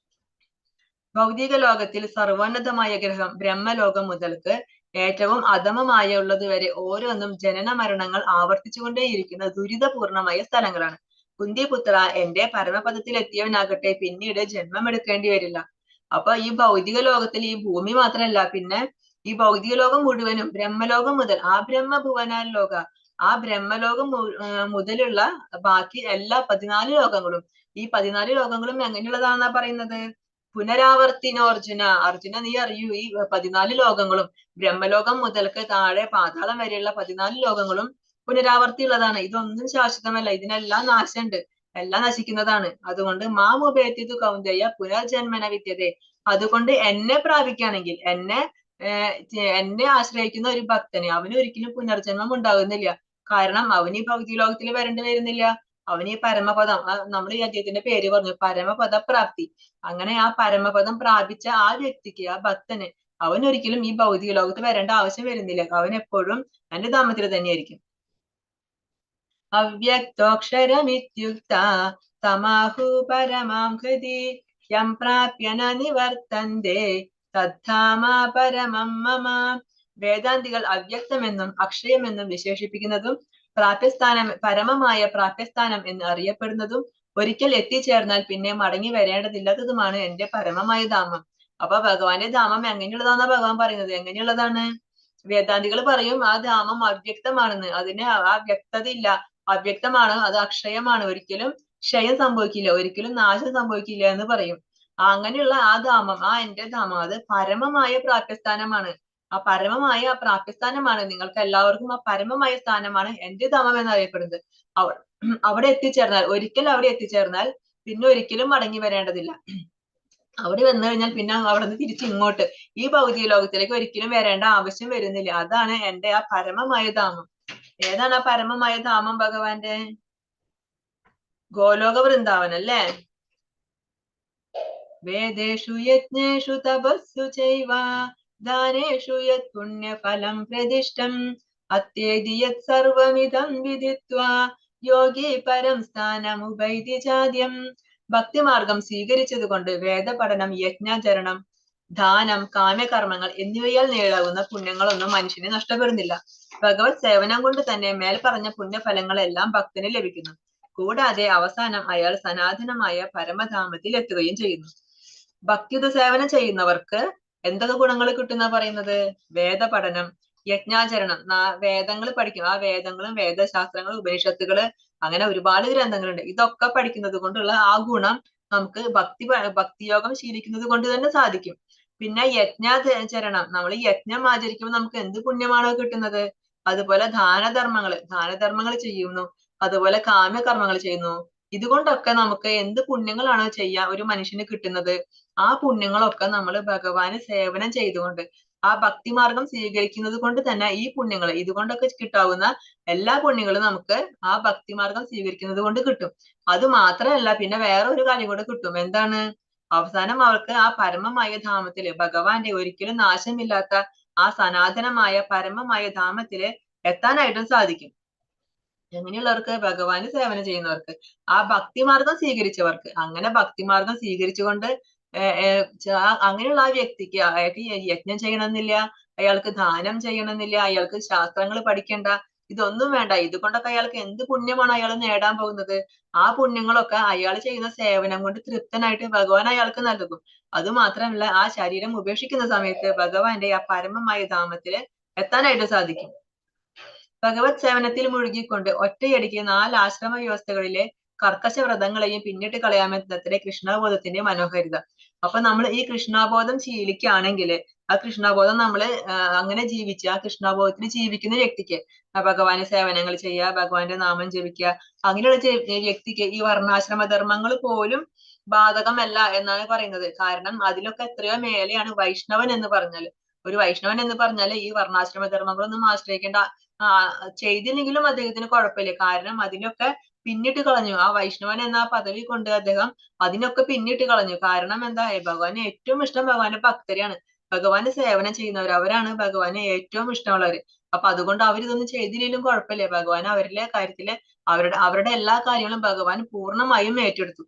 ഭൗതിക ലോകത്തിൽ സർവോന്നതമായ ഗ്രഹം ബ്രഹ്മലോകം മുതൽക്ക് ഏറ്റവും അധമമായ ഉള്ളത് വരെ ഓരോന്നും ജനന മരണങ്ങൾ ആവർത്തിച്ചുകൊണ്ടേയിരിക്കുന്ന ദുരിതപൂർണമായ സ്ഥലങ്ങളാണ്. കുന്തിപുത്ര, എന്റെ പരമപദത്തിൽ എത്തിയവനാകട്ടെ പിന്നീട് ജന്മമെടുക്കേണ്ടി വരില്ല. അപ്പൊ ഈ ഭൗതിക ലോകത്തിൽ ഈ ഭൂമി മാത്രമല്ല, പിന്നെ ഈ ഭൗതിക ലോകം മുഴുവനും ബ്രഹ്മലോകം മുതൽ ആ ബ്രഹ്മഭുവനാൽ ലോക ആ ബ്രഹ്മലോകം മുതലുള്ള ബാക്കി എല്ലാ 14 ലോകങ്ങളും ഈ 14 ലോകങ്ങളും എങ്ങനെയുള്ളതാണെന്നാ പറയുന്നത്? പുനരാവർത്തിനോർജുന, അർജുന നീ അറിയൂ, ഈ 14 ലോകങ്ങളും ബ്രഹ്മലോകം മുതൽക്ക് താഴെ പാതാളം വരെയുള്ള 14 ലോകങ്ങളും പുനരാവർത്തി ഉള്ളതാണ്. ഇതൊന്നും ശാശ്വതമല്ല, ഇതിനെല്ലാം നാശമുണ്ട്, എല്ലാം നശിക്കുന്നതാണ്. അതുകൊണ്ട് മാമുപേത്യതു കൗന്ദയ പുനർജന്മന വിദ്യതേ. അതുകൊണ്ട് എന്നെ പ്രാപിക്കുകയാണെങ്കിൽ, എന്നെ ആശ്രയിക്കുന്ന ഒരു ഭക്തന് അവന് ഒരിക്കലും പുനർജന്മം ഉണ്ടാകുന്നില്ല. കാരണം അവന് ഈ ഭൗതിക ലോകത്തിൽ വരേണ്ടി വരുന്നില്ല. അവന് ഈ പരമപദം, നമ്മൾ ഈ അദ്ദേഹത്തിന്റെ പേര് പറഞ്ഞു, പരമപദ പ്രാപ്തി. അങ്ങനെ ആ പരമപദം പ്രാപിച്ച ആ വ്യക്തിക്ക്, ആ ഭക്തന്, അവൻ ഒരിക്കലും ഈ ഭൗതിക ലോകത്ത് വരേണ്ട ആവശ്യം വരുന്നില്ല. അവൻ എപ്പോഴും എന്റെ ധാമത്തിൽ തന്നെയായിരിക്കും. അവ്യക്തോക്ഷരമിത്യുക്ത തമാഹു പരമാം ഗതി യം പ്രാപ്യ ന നിവർത്തന്തേ തദ്ധാമ പരമം മമ. വേദാന്തികൾ അവ്യക്തമെന്നും അക്ഷയമെന്നും വിശേഷിപ്പിക്കുന്നതും പരമമായ പ്രാപ്യസ്ഥാനം എന്ന് അറിയപ്പെടുന്നതും ഒരിക്കൽ എത്തിച്ചേർന്നാൽ പിന്നെ മടങ്ങി വരേണ്ടതില്ലാത്തതുമാണ് എന്റെ പരമമായ ധാമം. അപ്പൊ ഭഗവാന്റെ ധാമം എങ്ങനെയുള്ളതാണെന്നാ ഭഗവാൻ പറയുന്നത്? എങ്ങനെയുള്ളതാണ്? വേദാന്തികൾ പറയും ആ ധാമം അവ്യക്തമാണെന്ന്. അതിന് ആ വ്യക്തത ഇല്ല, അവ്യക്തമാണ്, അത് അക്ഷയമാണ്, ഒരിക്കലും ക്ഷയം സംഭവിക്കില്ല, ഒരിക്കലും നാശം സംഭവിക്കില്ല എന്ന് പറയും. അങ്ങനെയുള്ള ആ ധാമം, എന്റെ ധാമം, അത് പരമമായ പ്രാപ്യസ്ഥാനമാണ്. ആ പരമമായ പ്രാപ്യസ്ഥാനമാണ്. നിങ്ങൾക്ക് എല്ലാവർക്കും ആ പരമമായ സ്ഥാനമാണ് എന്റെ ധാമം എന്നറിയപ്പെടുന്നത്. അവിടെ എത്തിച്ചേർന്നാൽ, ഒരിക്കൽ അവിടെ എത്തിച്ചേർന്നാൽ പിന്നെ ഒരിക്കലും മടങ്ങി വരേണ്ടതില്ല. അവിടെ വന്നു കഴിഞ്ഞാൽ പിന്നെ അവിടെ നിന്ന് തിരിച്ച് ഇങ്ങോട്ട് ഈ ഭൗതിക ലോകത്തിലേക്ക് ഒരിക്കലും വരേണ്ട ആവശ്യം വരുന്നില്ല. അതാണ് എന്റെ ആ പരമമായ ധാമം. ഏതാണ് ആ പരമമായ ധാമം ഭഗവാന്റെ? ഗോലോക വൃന്ദാവനം അല്ലേ? വേദേഷു യജ്ഞേഷു തപസ്സു ചൈവ ദാനേഷു യത് പുണ്യഫലം പ്രതിഷ്ഠം അത്യേതി യത് സർവമിദം വിദിത്വാ യോഗി പരം സ്ഥാനമുപൈതി ചാദ്യം. ഭക്തിമാർഗം സ്വീകരിച്ചത് കൊണ്ട് വേദപഠനം, യജ്ഞാചരണം, ദാനം, കാമ്യകർമ്മങ്ങൾ എന്നിവയാൽ നേടാവുന്ന പുണ്യങ്ങളൊന്നും മനുഷ്യന് നഷ്ടപ്പെടുന്നില്ല. ഭഗവത് സേവനം കൊണ്ട് തന്നെ മേൽപ്പറഞ്ഞ പുണ്യഫലങ്ങളെല്ലാം ഭക്തന് ലഭിക്കുന്നു. കൂടാതെ അവസാനം അയാൾ സനാതനമായ പരമധാമത്തിൽ എത്തുകയും ചെയ്യുന്നു. ഭക്തിയുത സേവനം ചെയ്യുന്നവർക്ക് എന്തൊക്കെ ഗുണങ്ങൾ കിട്ടുന്ന പറയുന്നത്? വേദപഠനം, യജ്ഞാചരണം, വേദങ്ങൾ പഠിക്കും. ആ വേദങ്ങളും വേദശാസ്ത്രങ്ങൾ, ഉപനിഷത്തുകള്, അങ്ങനെ ഒരുപാട് ഗ്രന്ഥങ്ങളുണ്ട്. ഇതൊക്കെ പഠിക്കുന്നത് കൊണ്ടുള്ള ആ ഗുണം നമുക്ക് ഭക്തിയോഗം ശീലിക്കുന്നത് കൊണ്ട് തന്നെ സാധിക്കും. പിന്നെ യജ്ഞാചരണം, നമ്മൾ യജ്ഞം ആചരിക്കുമ്പോൾ നമുക്ക് എന്ത് പുണ്യമാണോ കിട്ടുന്നത്? അതുപോലെ ദാനധർമ്മങ്ങൾ ചെയ്യുന്നു, അതുപോലെ കാമ്യകർമ്മങ്ങൾ ചെയ്യുന്നു. ഇതുകൊണ്ടൊക്കെ നമുക്ക് എന്ത് പുണ്യങ്ങളാണോ ഒരു മനുഷ്യന് കിട്ടുന്നത്? ആ പുണ്യങ്ങളൊക്കെ നമ്മൾ ഭഗവാന് സേവനം ചെയ്തുകൊണ്ട്, ആ ഭക്തിമാർഗം സ്വീകരിക്കുന്നത് കൊണ്ട് തന്നെ ഈ പുണ്യങ്ങൾ, ഇതുകൊണ്ടൊക്കെ കിട്ടാവുന്ന എല്ലാ പുണ്യങ്ങളും നമുക്ക് ആ ഭക്തിമാർഗം സ്വീകരിക്കുന്നത് കൊണ്ട് കിട്ടും. അത് മാത്രമല്ല, പിന്നെ വേറെ ഒരു കാര്യം കൂടെ കിട്ടും. എന്താണ്? അവസാനം അവർക്ക് ആ പരമമായ ധാമത്തില്, ഭഗവാന്റെ ഒരിക്കലും നാശമില്ലാത്ത ആ സനാതനമായ പരമമായ ധാമത്തില് എത്താനായിട്ടും സാധിക്കും. എങ്ങനെയുള്ളവർക്ക്? ഭഗവാന് സേവനം ചെയ്യുന്നവർക്ക്, ആ ഭക്തിമാർഗം സ്വീകരിച്ചവർക്ക്. അങ്ങനെ ഭക്തിമാർഗം സ്വീകരിച്ചുകൊണ്ട് അങ്ങനെയുള്ള ആ വ്യക്തിക്ക് അയാൾക്ക് യജ്ഞം ചെയ്യണമെന്നില്ല, അയാൾക്ക് ദാനം ചെയ്യണമെന്നില്ല, അയാൾക്ക് ശാസ്ത്രങ്ങൾ പഠിക്കണ്ട, ഇതൊന്നും വേണ്ട. ഇതുകൊണ്ടൊക്കെ അയാൾക്ക് എന്ത് പുണ്യമാണ് അയാൾ നേടാൻ പോകുന്നത്? ആ പുണ്യങ്ങളൊക്കെ അയാൾ ചെയ്യുന്ന സേവനം കൊണ്ട് തൃപ്തനായിട്ട് ഭഗവാൻ അയാൾക്ക് നൽകും. അത് മാത്രമല്ല, ആ ശരീരം ഉപേക്ഷിക്കുന്ന സമയത്ത് ഭഗവാന്റെ ആ പരമമായ ധാമത്തില് എത്താനായിട്ട് സാധിക്കും. ഭഗവത് സേവനത്തിൽ മുഴുകിക്കൊണ്ട് ഒറ്റയടിക്ക് 4 ആശ്രമ വ്യവസ്ഥകളിലെ കർക്കശ വ്രതങ്ങളെയും പിന്നിട്ട് കളയാമെന്നത്രേ കൃഷ്ണബോധത്തിന്റെ മനോഹാരിത. അപ്പൊ നമ്മൾ ഈ കൃഷ്ണബോധം ശീലിക്കുകയാണെങ്കിൽ, ആ കൃഷ്ണബോധം നമ്മള് അങ്ങനെ ജീവിച്ച് ആ കൃഷ്ണബോധത്തിൽ ജീവിക്കുന്ന വ്യക്തിക്ക് ഭഗവാന് സേവനങ്ങൾ ചെയ്യുക, ഭഗവാന്റെ നാമം ജപിക്കുക, അങ്ങനെയുള്ള വ്യക്തിക്ക് ഈ വർണ്ണാശ്രമ ധർമ്മങ്ങൾ പോലും ബാധകമല്ല എന്നാണ് പറയുന്നത്. കാരണം അതിലൊക്കെ എത്രയോ മേലെയാണ് വൈഷ്ണവൻ എന്ന് പറഞ്ഞാൽ. ഒരു വൈഷ്ണവൻ എന്ന് പറഞ്ഞാൽ ഈ വർണ്ണാശ്രമ ധർമ്മങ്ങളൊന്നും ആശ്രയിക്കേണ്ട ചെയ്തില്ലെങ്കിലും അദ്ദേഹത്തിന് കുഴപ്പമില്ല. കാരണം അതിനൊക്കെ പിന്നിട്ട് കളഞ്ഞു. ആ വൈഷ്ണവൻ എന്ന പദവി കൊണ്ട് അദ്ദേഹം അതിനൊക്കെ പിന്നിട്ട് കളഞ്ഞു. കാരണം എന്താ, ഭഗവാന് ഏറ്റവും ഇഷ്ടം ഭഗവാന്റെ ഭക്തരെയാണ്. ഭഗവാന് സേവനം ചെയ്യുന്നവർ, അവരാണ് ഭഗവാന് ഏറ്റവും ഇഷ്ടമുള്ളവര്. അപ്പൊ അതുകൊണ്ട് അവരിതൊന്നും ചെയ്തില്ലെങ്കിലും കുഴപ്പമില്ല. ഭഗവാൻ അവരിലെ കാര്യത്തില് അവരുടെ എല്ലാ കാര്യങ്ങളും ഭഗവാൻ പൂർണ്ണമായും ഏറ്റെടുത്തു.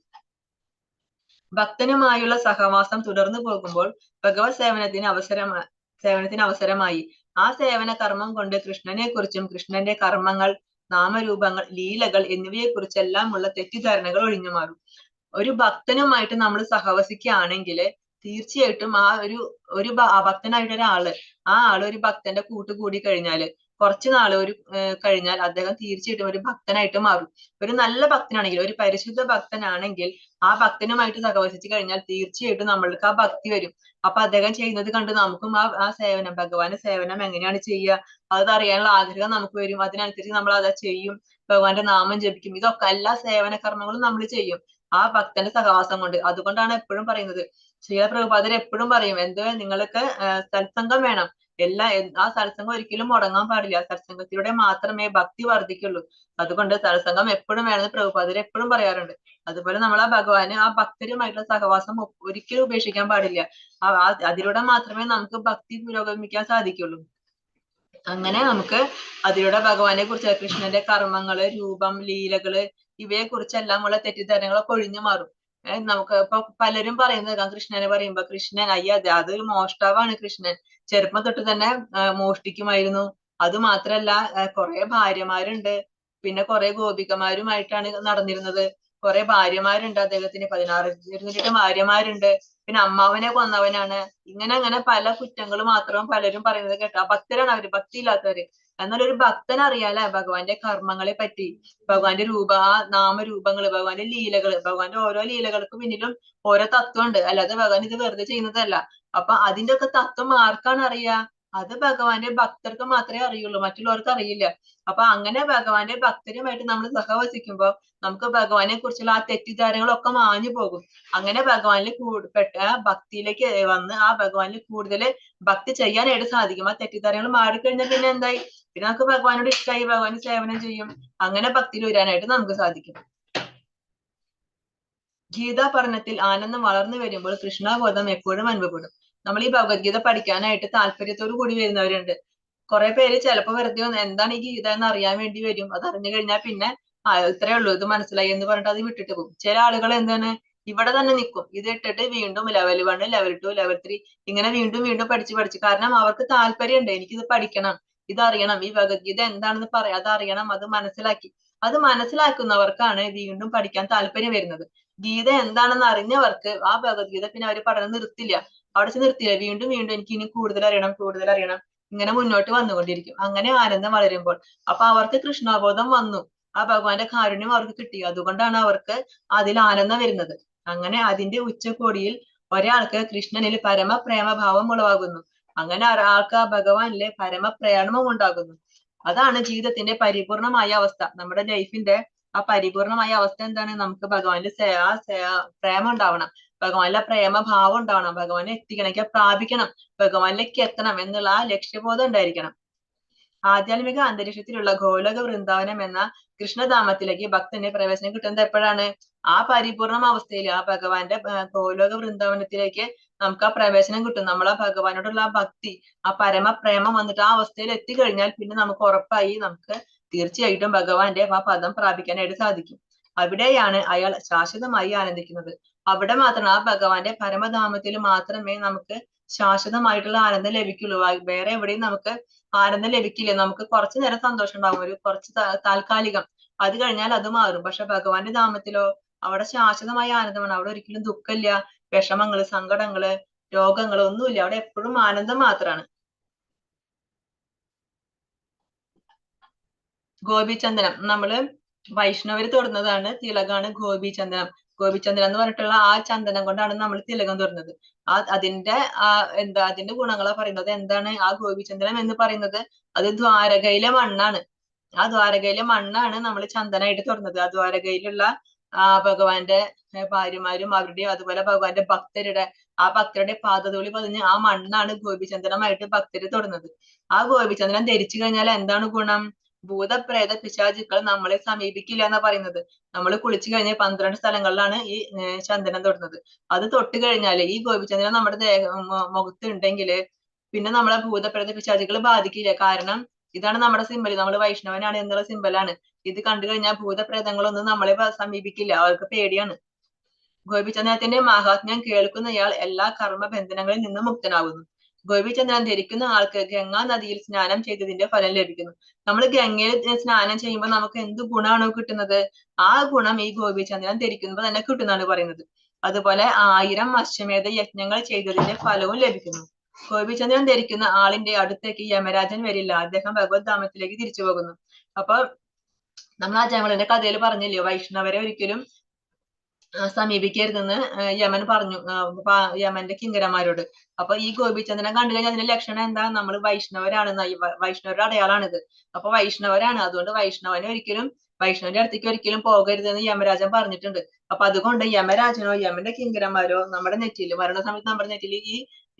ഭക്തനുമായുള്ള സഹവാസം തുടർന്നു പോകുമ്പോൾ ഭഗവത് സേവനത്തിന് അവസരമായി. ആ സേവന കർമ്മം കൊണ്ട് കൃഷ്ണനെ കുറിച്ചും കൃഷ്ണന്റെ കർമ്മങ്ങൾ, നാമരൂപങ്ങൾ, ലീലകൾ എന്നിവയെക്കുറിച്ചെല്ലാം ഉള്ള തെറ്റിദ്ധാരണകൾ ഒഴിഞ്ഞു മാറും. ഒരു ഭക്തനുമായിട്ട് നമ്മൾ സഹവസിക്കുകയാണെങ്കിൽ തീർച്ചയായിട്ടും ഒരു ഭക്തനായിട്ട് ഒരാള്, ആ ആള് ഒരു ഭക്തന്റെ കൂട്ടുകൂടി കഴിഞ്ഞാല് കുറച്ചു നാള് കഴിഞ്ഞാൽ അദ്ദേഹം തീർച്ചയായിട്ടും ഒരു ഭക്തനായിട്ട് മാറും. ഒരു നല്ല ഭക്തനാണെങ്കിൽ, ഒരു പരിശുദ്ധ ഭക്തനാണെങ്കിൽ ആ ഭക്തനുമായിട്ട് സഹവസിച്ചു കഴിഞ്ഞാൽ തീർച്ചയായിട്ടും നമ്മൾക്ക് ആ ഭക്തി വരും. അപ്പൊ അദ്ദേഹം ചെയ്യുന്നത് കണ്ട് നമുക്കും ആ സേവനം, ഭഗവാന്റെ സേവനം എങ്ങനെയാണ് ചെയ്യുക അത് അറിയാനുള്ള ആഗ്രഹം നമുക്ക് വരും. അതിനനുസരിച്ച് നമ്മൾ അത് ചെയ്യും. ഭഗവാന്റെ നാമം ജപിക്കും. ഇതൊക്കെ എല്ലാ സേവന കർമ്മങ്ങളും നമ്മൾ ചെയ്യും ആ ഭക്തന്റെ സഹവാസം കൊണ്ട്. അതുകൊണ്ടാണ് എപ്പോഴും പറയുന്നത്, ശ്രീല പ്രഭുപാദർ എപ്പോഴും പറയും, നിങ്ങൾക്ക് സത്സംഗം വേണം. ആ സത്സംഗം ഒരിക്കലും മുടങ്ങാൻ പാടില്ല. സത്സംഗത്തിലൂടെ മാത്രമേ ഭക്തി വർദ്ധിക്കുള്ളൂ. അതുകൊണ്ട് സത്സംഗം എപ്പോഴും വേണമെന്ന് പ്രഭുപാദർ എപ്പോഴും പറയാറുണ്ട്. അതുപോലെ നമ്മൾ ആ ഭഗവാന്, ആ ഭക്തരുമായിട്ടുള്ള സഹവാസം ഒരിക്കലും ഉപേക്ഷിക്കാൻ പാടില്ല. അതിലൂടെ മാത്രമേ നമുക്ക് ഭക്തി പുരോഗമിക്കാൻ സാധിക്കുള്ളൂ. അങ്ങനെ നമുക്ക് അതിലൂടെ ഭഗവാനെ കുറിച്ച്, കൃഷ്ണന്റെ കർമ്മങ്ങള്, രൂപം, ലീലകള് ഇവയെ കുറിച്ചെല്ലാം ഉള്ള തെറ്റിദ്ധാരണകളൊക്കെ ഒഴിഞ്ഞു മാറും. നമുക്ക് ഇപ്പൊ പലരും പറയുന്നത്, കൃഷ്ണനെ പറയുമ്പോ കൃഷ്ണൻ അതൊരു മോഷ്ടാവാണ്. കൃഷ്ണൻ ചെറുപ്പം തൊട്ട് തന്നെ മോഷ്ടിക്കുമായിരുന്നു. അത് മാത്രല്ല കുറെ ഭാര്യമാരുണ്ട്. പിന്നെ കുറെ ഗോപികമാരുമായിട്ടാണ് നടന്നിരുന്നത്. കുറെ ഭാര്യമാരുണ്ട് അദ്ദേഹത്തിന്, 16 ഭാര്യമാരുണ്ട്. പിന്നെ അമ്മാവനെ കൊന്നവനാണ്. അങ്ങനെ പല കുറ്റങ്ങൾ മാത്രം പലരും പറയുന്നത് കേട്ടോ. ഭക്തരാണ് അവര്, ഭക്തി ഇല്ലാത്തവര്. എന്നാൽ ഒരു ഭക്തൻ അറിയാലോ ഭഗവാന്റെ കർമ്മങ്ങളെ പറ്റി, ഭഗവാന്റെ നാമരൂപങ്ങള്, ഭഗവാന്റെ ലീലകള്. ഭഗവാന്റെ ഓരോ ലീലകൾക്ക് പിന്നിലും ഓരോ തത്വം ഉണ്ട്. അല്ലാതെ ഭഗവാൻ ഇത് വെറുതെ ചെയ്യുന്നതല്ല. അപ്പൊ അതിന്റെ ഒക്കെ തത്വം ആർക്കാണ് അറിയാ? അത് ഭഗവാന്റെ ഭക്തർക്ക് മാത്രമേ അറിയുള്ളൂ, മറ്റുള്ളവർക്ക് അറിയില്ല. അപ്പൊ അങ്ങനെ ഭഗവാന്റെ ഭക്തരുമായിട്ട് നമ്മൾ സഹവസിക്കുമ്പോൾ നമുക്ക് ഭഗവാനെ കുറിച്ചുള്ള ആ തെറ്റിദ്ധാരണകളൊക്കെ മാഞ്ഞു പോകും. അങ്ങനെ ഭഗവാനിൽ പെട്ട ഭക്തിയിലേക്ക് വന്ന് ആ ഭഗവാനിൽ കൂടുതൽ ഭക്തി ചെയ്യാനായിട്ട് സാധിക്കും. ആ തെറ്റിദ്ധാരണകൾ മാറിക്കഴിഞ്ഞാൽ പിന്നെ എന്തായി, പിന്നെ നമുക്ക് ഭഗവാനോട് ഇഷ്ടമായി, ഭഗവാന് സേവനം ചെയ്യും. അങ്ങനെ ഭക്തിയിൽ വരാനായിട്ട് നമുക്ക് സാധിക്കും. ഗീതാ പഠനത്തിൽ ആനന്ദം വളർന്നു വരുമ്പോൾ കൃഷ്ണബോധം എപ്പോഴും അനുഭവപ്പെടും. നമ്മൾ ഈ ഭഗവത്ഗീത പഠിക്കാനായിട്ട് താല്പര്യത്തോടു കൂടി വരുന്നവരുണ്ട്. കുറെ പേര് ചിലപ്പോൾ വെറുതെ എന്താണ് ഈ ഗീത എന്ന് അറിയാൻ വേണ്ടി വരും. അത് അറിഞ്ഞു കഴിഞ്ഞാൽ പിന്നെ ഇത്രയേ ഉള്ളൂ, ഇത് മനസ്സിലായി എന്ന് പറഞ്ഞിട്ട് അത് വിട്ടിട്ട് പോകും. ചില ആളുകൾ എന്താണ്, ഇവിടെ തന്നെ നിൽക്കും. ഇത് ഇട്ടിട്ട് വീണ്ടും ലെവൽ 1, ലെവൽ 2, ലെവൽ 3 ഇങ്ങനെ വീണ്ടും പഠിച്ച് കാരണം അവർക്ക് താല്പര്യമുണ്ട്. എനിക്കിത് പഠിക്കണം, ഇതറിയണം, ഈ ഭഗവത്ഗീത എന്താണെന്ന് പറയാം, അത് അറിയണം, അത് മനസ്സിലാക്കുന്നവർക്കാണ് വീണ്ടും പഠിക്കാൻ താല്പര്യം വരുന്നത്. ഗീത എന്താണെന്ന് അറിഞ്ഞവർക്ക് ആ ഭഗവത്ഗീത പിന്നെ അവർ പഠനം നിർത്തില്ല. അവിടെ നിർത്തില്ല, വീണ്ടും എനിക്ക് ഇനി കൂടുതൽ അറിയണം ഇങ്ങനെ മുന്നോട്ട് വന്നുകൊണ്ടിരിക്കും. അങ്ങനെ ആനന്ദം വളരുമ്പോൾ അപ്പൊ അവർക്ക് കൃഷ്ണബോധം വന്നു, ആ ഭഗവാന്റെ കാരുണ്യം അവർക്ക് കിട്ടി. അതുകൊണ്ടാണ് അവർക്ക് അതിൽ ആനന്ദം വരുന്നത്. അങ്ങനെ അതിന്റെ ഉച്ചകോടിയിൽ ഒരാൾക്ക് കൃഷ്ണനിൽ പരമപ്രേമഭാവം ഉളവാകുന്നു. അങ്ങനെ ഒരാൾക്ക് ആ ഭഗവാനിലെ പരമപ്രേമം ഉണ്ടാകുന്നു. അതാണ് ജീവിതത്തിന്റെ പരിപൂർണമായ അവസ്ഥ. നമ്മുടെ ലൈഫിന്റെ ആ പരിപൂർണമായ അവസ്ഥ എന്താണ്? നമുക്ക് ഭഗവാനിൽ പ്രേമം ഉണ്ടാവണം, ഭഗവാനിലെ പ്രേമഭാവം ഉണ്ടാവണം, ഭഗവാനെ എത്തിക്കണമെങ്കിൽ പ്രാപിക്കണം, ഭഗവാനിലേക്ക് എത്തണം എന്നുള്ള ആ ലക്ഷ്യബോധം ഉണ്ടായിരിക്കണം. ആധ്യാത്മിക അന്തരീക്ഷത്തിലുള്ള ഗോലോക വൃന്ദാവനം എന്ന കൃഷ്ണധാമത്തിലേക്ക് ഭക്തന് പ്രവേശനം കിട്ടുന്നത് എപ്പോഴാണ്? ആ പരിപൂർണ അവസ്ഥയിൽ ആ ഭഗവാന്റെ ഗോലോക വൃന്ദാവനത്തിലേക്ക് നമുക്ക് ആ പ്രവേശനം കിട്ടും. നമ്മൾ ആ ഭഗവാനോടുള്ള ആ ഭക്തി, ആ പരമപ്രേമം വന്നിട്ട് ആ അവസ്ഥയിൽ എത്തിക്കഴിഞ്ഞാൽ പിന്നെ നമുക്ക് ഉറപ്പായി നമുക്ക് തീർച്ചയായിട്ടും ഭഗവാന്റെ ആ പദം പ്രാപിക്കാനായിട്ട് സാധിക്കും. അവിടെയാണ് അയാൾ ശാശ്വതമായി ആനന്ദിക്കുന്നത്. അവിടെ മാത്രം ആ ഭഗവാന്റെ പരമധാമത്തിൽ മാത്രമേ നമുക്ക് ശാശ്വതമായിട്ടുള്ള ആനന്ദം ലഭിക്കുള്ളൂ. വേറെ എവിടെയും നമുക്ക് ആനന്ദം ലഭിക്കില്ല. നമുക്ക് കുറച്ചു നേരം സന്തോഷം ഉണ്ടാവും, കുറച്ച് താൽക്കാലികം. അത് കഴിഞ്ഞാൽ അത് മാറും. പക്ഷെ ഭഗവാന്റെ ധാമത്തിലോ അവിടെ ശാശ്വതമായ ആനന്ദമാണ്. അവിടെ ഒരിക്കലും ദുഃഖമില്ല, വിഷമങ്ങള്, സങ്കടങ്ങള്, രോഗങ്ങള് ഒന്നുമില്ല. അവിടെ എപ്പോഴും ആനന്ദം മാത്രമാണ്. ഗോപിചന്ദനം നമ്മള് വൈഷ്ണവര് തൊടുന്നതാണ്, തിലകാണ് ഗോപിചന്ദനം. ഗോപിചന്ദനം എന്ന് പറഞ്ഞിട്ടുള്ള ആ ചന്ദനം കൊണ്ടാണ് നമ്മൾ തിലകം തൊടുന്നത്. അതിന്റെ അതിന്റെ ഗുണങ്ങളെ പറയുന്നത് എന്താണ്? ആ ഗോപിചന്ദനം എന്ന് പറയുന്നത് അത് ദ്വാരകയിലെ മണ്ണാണ്. ആ ദ്വാരകയിലെ മണ്ണാണ് നമ്മൾ ചന്ദനായിട്ട് തൊടുന്നത്. ആ ദ്വാരകയിലുള്ള ഭഗവാന്റെ ഭാര്യമാരും അവരുടെയും അതുപോലെ ഭഗവാന്റെ ഭക്തരുടെ പാദധൂളി പതിഞ്ഞ് ആ മണ്ണാണ് ഗോപിചന്ദനമായിട്ട് ഭക്തര് തൊടുന്നത്. ആ ഗോപിചന്ദനം ധരിച്ചു കഴിഞ്ഞാൽ എന്താണ് ഗുണം? ഭൂതപ്രേത പിശാചുക്കൾ നമ്മളെ സമീപിക്കില്ല എന്നാ പറയുന്നത്. നമ്മൾ കുളിച്ചു കഴിഞ്ഞ് 12 സ്ഥലങ്ങളിലാണ് ഈ ചന്ദനം തൊടുന്നത്. അത് തൊട്ട് കഴിഞ്ഞാല് ഈ ഗോപിചന്ദനം നമ്മുടെ മുഖത്ത് ഉണ്ടെങ്കില് പിന്നെ നമ്മളെ ഭൂതപ്രേത പിശാചുക്കൾ ബാധിക്കില്ല. കാരണം ഇതാണ് നമ്മുടെ സിമ്പൽ, നമ്മൾ വൈഷ്ണവനാണ് എന്നുള്ള സിമ്പലാണ്. ഇത് കണ്ടു കഴിഞ്ഞാൽ ഭൂതപ്രേതങ്ങളൊന്നും നമ്മളെ സമീപിക്കില്ല, അവർക്ക് പേടിയാണ്. ഗോപിചന്ദനത്തിന്റെ മഹാത്മ്യം കേൾക്കുന്നയാൾ എല്ലാ കർമ്മബന്ധനങ്ങളിൽ നിന്നും മുക്തനാകുന്നു. ഗോപിചന്ദനം ധരിക്കുന്ന ആൾക്ക് ഗംഗാ നദിയിൽ സ്നാനം ചെയ്തതിന്റെ ഫലം ലഭിക്കുന്നു. നമ്മൾ ഗംഗയിൽ സ്നാനം ചെയ്യുമ്പോൾ നമുക്ക് എന്ത് ഗുണമാണോ കിട്ടുന്നത്? ആ ഗുണം ഈ ഗോപിചന്ദനം ധരിക്കുമ്പോൾ തന്നെ കിട്ടുന്നതാണ് പറയുന്നത്. അതുപോലെ 1000 അശ്വമേധ യജ്ഞങ്ങൾ ചെയ്തതിന്റെ ഫലവും ലഭിക്കുന്നു. ഗോപിചന്ദനം ധരിക്കുന്ന ആളിന്റെ അടുത്തേക്ക് യമരാജൻ വരില്ല, അദ്ദേഹം ഭഗവത് ധാമത്തിലേക്ക് തിരിച്ചു പോകുന്നു. അപ്പൊ നമ്മൾ ആ ജമലിന്റെ കഥയിൽ പറഞ്ഞില്ലയോ, വൈഷ്ണവരെ ഒരിക്കലും സമീപിക്കരുതെന്ന് യമൻ പറഞ്ഞു യമന്റെ കിങ്കരന്മാരോട്. അപ്പൊ ഈ ഗോപിചന്ദനം കണ്ടു കഴിഞ്ഞാൽ അതിന്റെ ലക്ഷണം എന്താ? നമ്മൾ വൈഷ്ണവരാണെന്ന്, വൈഷ്ണവരുടെ അടയാളാണിത്. അപ്പൊ വൈഷ്ണവരാണ്, അതുകൊണ്ട് വൈഷ്ണവന്റെ അടുത്തേക്ക് ഒരിക്കലും പോകരുതെന്ന് യമരാജൻ പറഞ്ഞിട്ടുണ്ട്. അപ്പൊ അതുകൊണ്ട് യമരാജനോ യമന്റെ കിങ്കരന്മാരോ നമ്മുടെ നെറ്റിയിൽ മരണസമയത്ത് നമ്മുടെ നെറ്റിയിൽ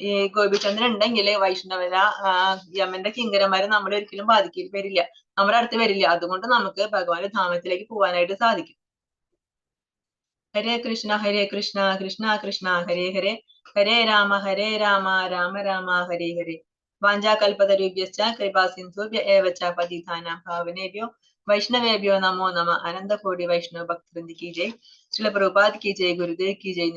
ഈ ഗോപിചന്ദനം ഉണ്ടെങ്കിൽ യമന്റെ കിങ്കരന്മാരെ നമ്മളെ ഒരിക്കലും വരില്ല, നമ്മുടെ അടുത്ത് വരില്ല. അതുകൊണ്ട് നമുക്ക് ഭഗവാന്റെ ധാമത്തിലേക്ക് പോകാനായിട്ട് സാധിക്കും. ഹരേ കൃഷ്ണ കൃഷ്ണ കൃഷ്ണ ഹരേ ഹരേ, ഹരേ രാമ രാമ രാമ ഹരേ ഹരേ. വാഞ്ചാകൽപതരുഭ്യശ്ച കൃപാ സിന്ധുഭ്യ ഏവ ച പതിതാനാം പാവനേഭ്യോ വൈഷ്ണവേഭ്യോ നമോ നമ. അനന്തകോടി വൈഷ്ണവ ഭക്തവൃന്ദ കി ജയ്. ശ്രീല പ്രഭുപാദ് കി ജയ്. ഗുരുദേവ് കി ജയ്.